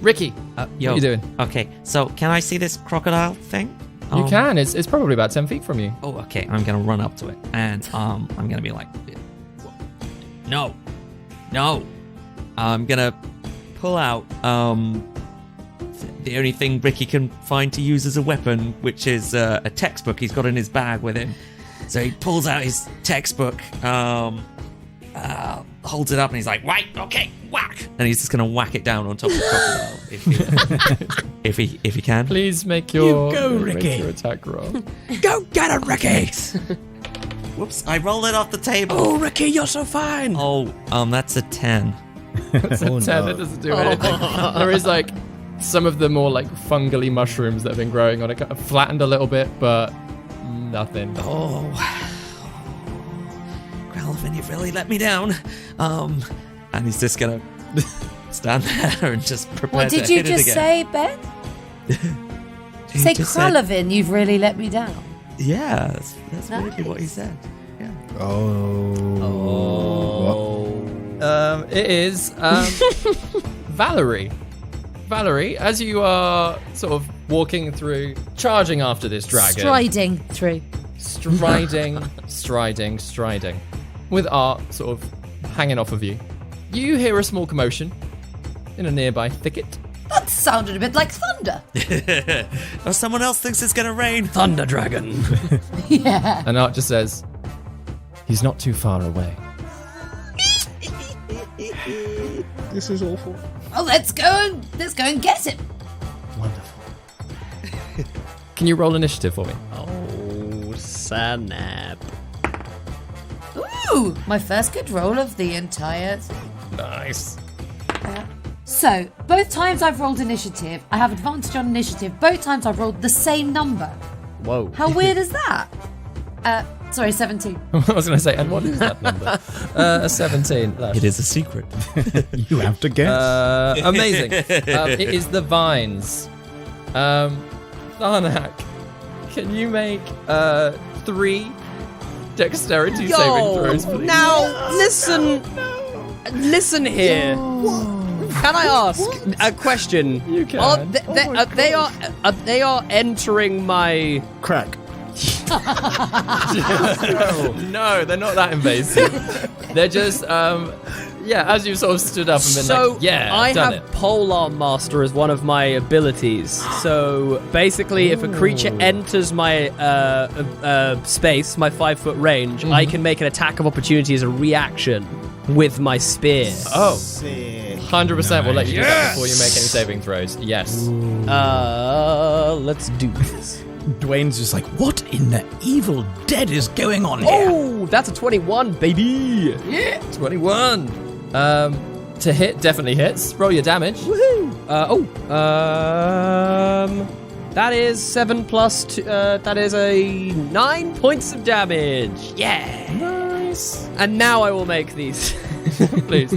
Ricky, Yo. what are you doing? Okay. So can I see this crocodile thing? You can. It's probably about 10 feet from you. Oh, okay. I'm gonna run up to it, and I'm gonna be like, no. I'm gonna pull out the only thing Ricky can find to use as a weapon, which is a textbook he's got in his bag with him. So he pulls out his textbook, holds it up, and he's like, "Right, okay, whack!" And he's just gonna whack it down on top of the crocodile if he can. Please make your, You go, make Ricky. your attack roll. Go get it, Ricky! Whoops! I rolled it off the table. Oh, Ricky, you're so fine. Oh, that's a 10. It's a 10, no. that doesn't do anything. There is like some of the more like fungally mushrooms that have been growing on it, kind of flattened a little bit, but nothing. Oh, Grelvin, you've really let me down. And he's just gonna stand there and just prepare What to did you hit it just again. say, Ben? He Say just said- Kralovin, you've really let me down. Yeah, that's really what he Nice. said. Yeah. It is Valerie. Valerie, as you are sort of walking through, charging after this dragon, Striding through. striding, with art sort of hanging off of you. You hear a small commotion in a nearby thicket. That sounded a bit like thunder. Oh, someone else thinks it's gonna rain. Thunder Dragon. Yeah. And Art just says, he's not too far away. This is awful. Oh, let's go and get him. Wonderful. Can you roll initiative for me? Oh, snap. Ooh, my first good roll of the entire thing. Nice. So, both times I've rolled initiative, I have advantage on initiative. Both times I've rolled the same number. Whoa. How weird is that? Sorry, 17. I was going to say, and what is that number? 17. It is a secret. You have to guess. Amazing. It is the vines. Tharnak, can you make 3 dexterity saving throws, please? Now, listen here. Can I ask a question? You can. They are entering my... Crack. No, they're not that invasive. They're just, as you sort of stood up and been So, I done have Polar Master as one of my abilities. So, basically, if a creature enters my space, my 5-foot range, I can make an attack of opportunity as a reaction with my spear. Oh, Sick. 100% we'll let you do that before you make any saving throws. Yes. Let's do this. Dwayne's just like, what in the evil dead is going on here? Oh, that's a 21, baby. 21. To hit, definitely hits. Roll your damage. That is 7 plus 2, that is a 9 points of damage. Yeah. Nice. And now I will make these. Please.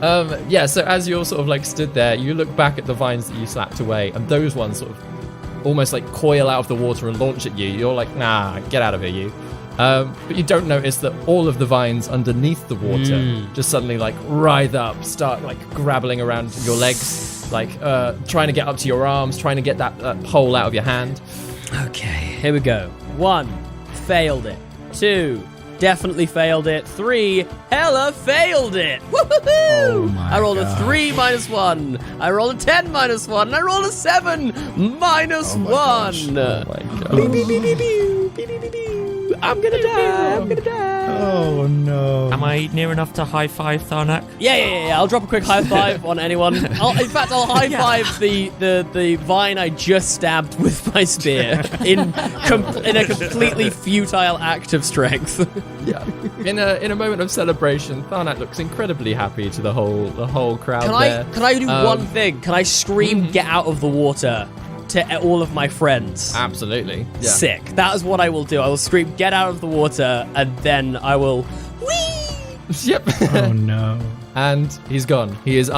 So as you're sort of like stood there, you look back at the vines that you slapped away, and those ones sort of almost like coil out of the water and launch at you. You're like, nah, get out of here, you. But you don't notice that all of the vines underneath the water just suddenly like writhe up, start like grabbling around your legs, like trying to get up to your arms, trying to get that pole out of your hand. Okay, here we go. 1, failed it. 2, definitely failed it. 3, hella failed it. Woohoo! Oh my I rolled God. a 3 minus 1. I rolled a 10 minus 1. And I rolled a 7 minus 1. Oh my god. Beep, beep, beep, beep, beep, beep, beep, beep, beep. I'm gonna die. I'm gonna die. Oh no. Am I near enough to high five Tharnak? Yeah. I'll drop a quick high five on anyone. I'll high five the vine I just stabbed with my spear in a completely futile act of strength. Yeah. In a moment of celebration, Tharnak looks incredibly happy to the whole crowd there. Can I do one thing? Can I scream "Get out of the water" to all of my friends? Absolutely. Yeah. Sick. That is what I will do. I will scream "Get out of the water" and then I will whee. Yep. Oh no. And he's gone. He is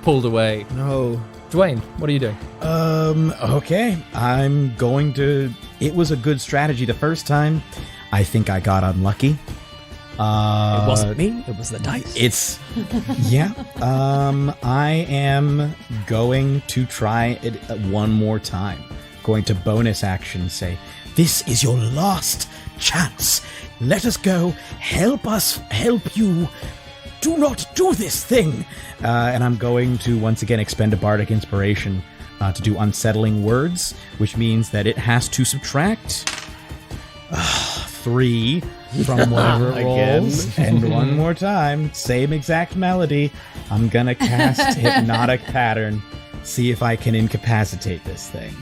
pulled away. No. Dwayne, what are you doing? Okay. I'm going to... It was a good strategy the first time. I think I got unlucky. It wasn't me. It was the dice. It's... Yeah. I am going to try it one more time. Going to bonus action say, this is your last chance. Let us go. Help us help you. Do not do this thing. And I'm going to once again expend a bardic inspiration to do unsettling words, which means that it has to subtract 3 from whatever it rolls. And one more time, same exact melody. I'm gonna cast Hypnotic Pattern. See if I can incapacitate this thing.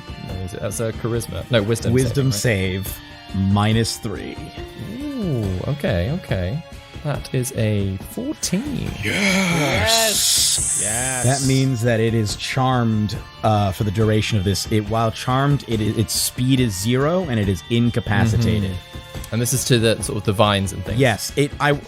That's a charisma. No, wisdom. Wisdom saving, save -3. right? Ooh, okay. That is a 14. Yes. That means that it is charmed for the duration of this. While charmed, its speed is 0 and it is incapacitated. And this is to the sort of the vines and things. Yes,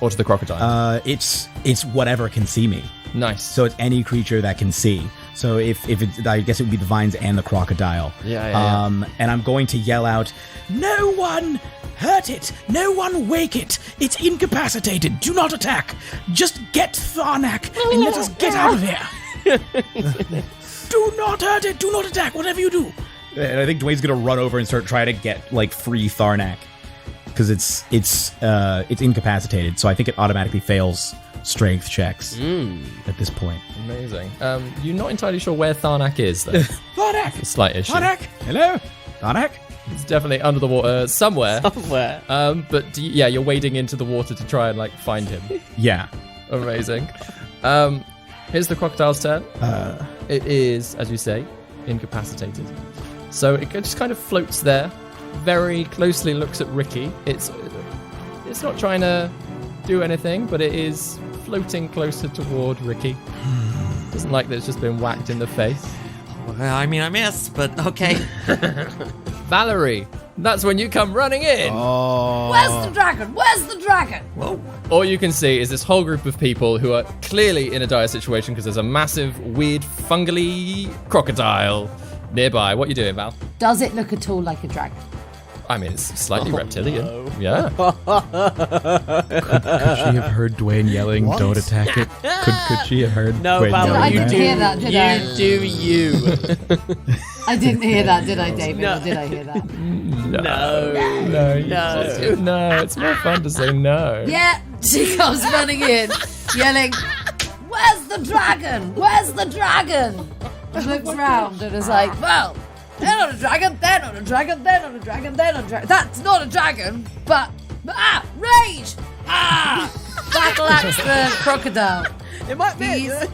Or to the crocodile. it's whatever can see me. Nice. So it's any creature that can see. So if it, I guess it would be the vines and the crocodile. Yeah. And I'm going to yell out, "No one hurt it! No one wake it! It's incapacitated! Do not attack! Just get Tharnak and let us get out of here! Do not hurt it! Do not attack! Whatever you do!" And I think Dwayne's gonna run over and start trying to get free Tharnak because it's incapacitated. So I think it automatically fails strength checks at this point. Amazing. You're not entirely sure where Tharnak is, though. Tharnak! A slight issue. Tharnak! Hello? Tharnak? It's definitely under the water somewhere. Somewhere. But you're wading into the water to try and find him. Yeah. Amazing. Here's the crocodile's turn. It is, as you say, incapacitated. So it just kind of floats there, very closely looks at Ricky. It's not trying to do anything, but it is floating closer toward Ricky. Doesn't like that it's just been whacked in the face. Well, I mean, I missed, but okay. Valerie, that's when you come running in. Oh. Where's the dragon? Where's the dragon? Whoa. All you can see is this whole group of people who are clearly in a dire situation because there's a massive, weird, fungally crocodile nearby. What are you doing, Val? Does it look at all like a dragon? I mean, it's slightly reptilian. No. Yeah. Could she have heard Dwayne yelling, What? "Don't attack it"? Could she have heard No, Dwayne Valerie, I yelling didn't that? hear that, did I? You do you. I didn't hear that, did I, David? Or did I hear that? No, no, it's more fun to say no. Yeah, she comes running in, yelling, "Where's the dragon? Where's the dragon?" And looks round and is like, "Well, they're not a dragon, they're not a dragon, they're not a dragon, they're not a dragon. That's not a dragon, but rage! Battle axe the crocodile." It might be. These-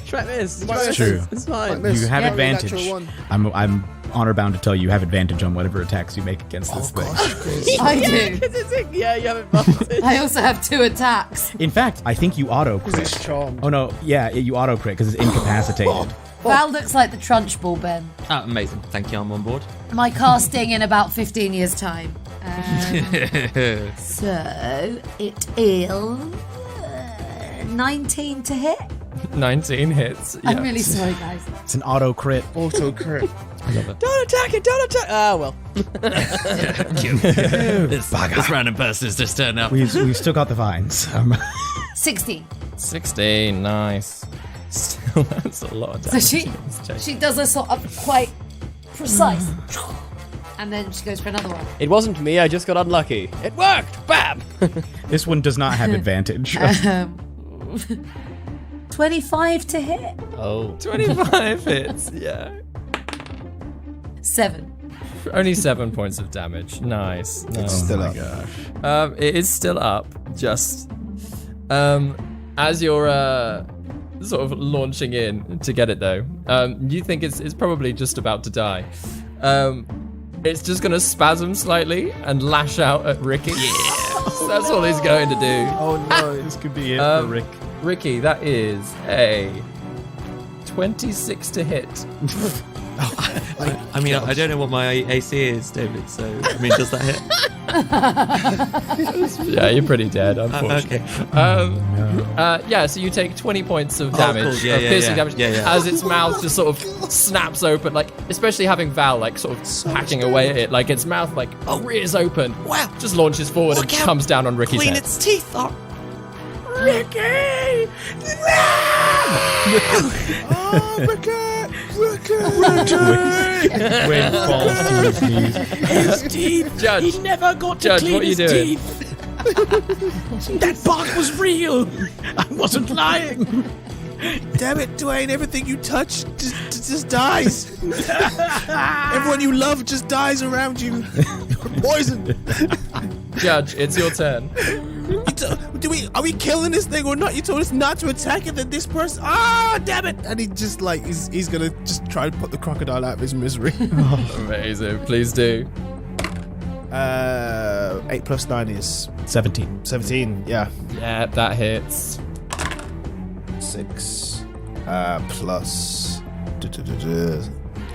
Try this. It's true. It's fine. You have Yeah, advantage. natural one. I'm honor bound to tell you have advantage on whatever attacks you make against this thing. I do. Yeah, you have advantage. I also have 2 attacks. In fact, I think you auto crit. It's charmed. Oh no, yeah, you auto crit because it's incapacitated. Val looks like the Trunchbull, Ben. Ah, amazing. Thank you, I'm on board. My casting in about 15 years' time. So it is 19 to hit. 19 hits. Yeah. I'm really sorry, guys. It's an auto crit. Auto crit. Don't attack it! Don't attack! Ah, well. This random person has just turned up. We still got the vines. 16. 16, nice. Still, that's a lot of So damage. she does a sort of quite precise. And then she goes for another one. It wasn't me, I just got unlucky. It worked! Bam! This one does not have advantage. 25 to hit. Oh. 25 hits, yeah. 7. Only 7 points of damage. Nice. It's still up. It is still up. Just as you're sort of launching in to get it, though, you think it's probably just about to die. It's just gonna spasm slightly and lash out at Ricky. Yeah. So that's all he's going to do. Oh no, this could be it for Rick. Ricky, that is a 26 to hit. I mean, I don't know what my AC is, David, so, I mean, does that hit? Yeah, you're pretty dead, unfortunately. Okay. Yeah, so you take 20 points of damage, cool. Yeah, of yeah, piercing yeah. damage, Yeah. as its mouth just sort of snaps open, like, especially having Val, like, sort of hacking away at it, like, its mouth, like, rears open, Wow. just launches forward and Look how comes down on Ricky's Clean head. its teeth are. Ricky! Oh, Ricky! Dwayne falls to his knees. His teeth. Judge, He never got to Judge, clean what are you his doing? teeth. That bark was real. I wasn't lying. Damn it, Dwayne, everything you touch just dies. Everyone you love just dies around you. Poison. Judge, it's your turn. Are we killing this thing or not? You told us not to attack it, that this person. Ah, damn it! And he just like he's gonna just try to put the crocodile out of his misery. Amazing, please do. 8 plus 9 is 17. 17. Yeah. Yeah, that hits. 6 plus.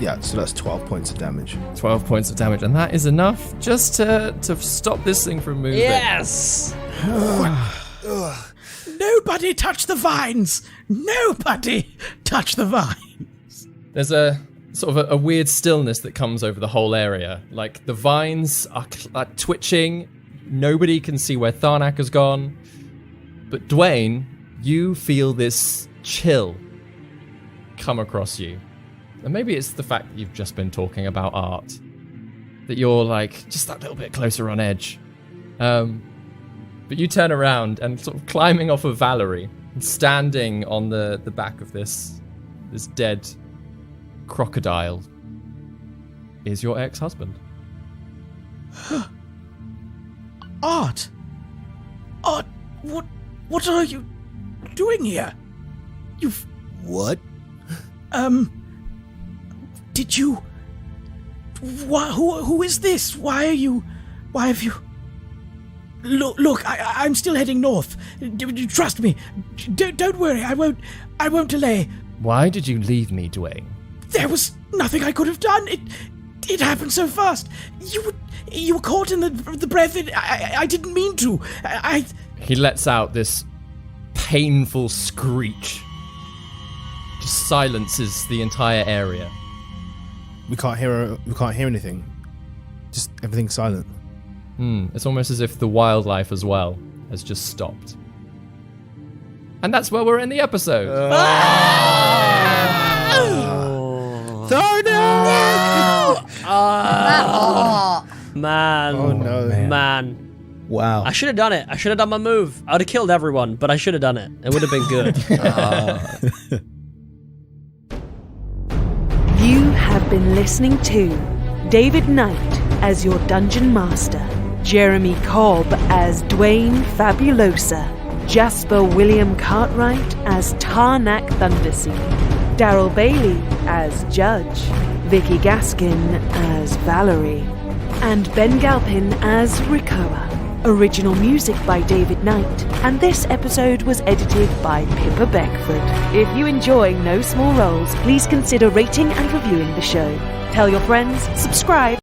Yeah, so that's 12 points of damage. 12 points of damage, and that is enough just to stop this thing from moving. Yes! Nobody touch the vines. Nobody touch the vines. There's a sort of a weird stillness that comes over the whole area. Like, the vines are twitching. Nobody can see where Tharnak has gone. But Dwayne, you feel this chill come across you. And maybe it's the fact that you've just been talking about art. That you're, like, just that little bit closer on edge. But you turn around and sort of climbing off of Valerie, and standing on the back of this dead crocodile is your ex-husband. Art. Art. What are you doing here? You've... What? Did you... Who is this? Why have you... Look, I'm still heading north. Trust me. Don't worry, I won't delay. Why did you leave me, Dwayne? There was nothing I could have done. It happened so fast. You were caught in the breath. I didn't mean to. He lets out this painful screech. Just silences the entire area. We can't hear anything. Just everything's silent. It's almost as if the wildlife as well has just stopped. And that's where we're in the episode. Oh no! Man. Oh no. Man. Wow. I should have done it. I should have done my move. I would have killed everyone, but I should have done it. It would have been good. You have been listening to David Knight as your Dungeon Master, Jeremy Cobb as Dwayne Fabulousa, Jasper William Cartwright as Tarnak Thundersea, Daryl Bailey as Judge, Vicky Gaskin as Valerie, and Ben Galpin as Rikoa. Original music by David Knight, and this episode was edited by Pippa Beckford. If you enjoy No Small Roles, please consider rating and reviewing the show. Tell your friends, subscribe,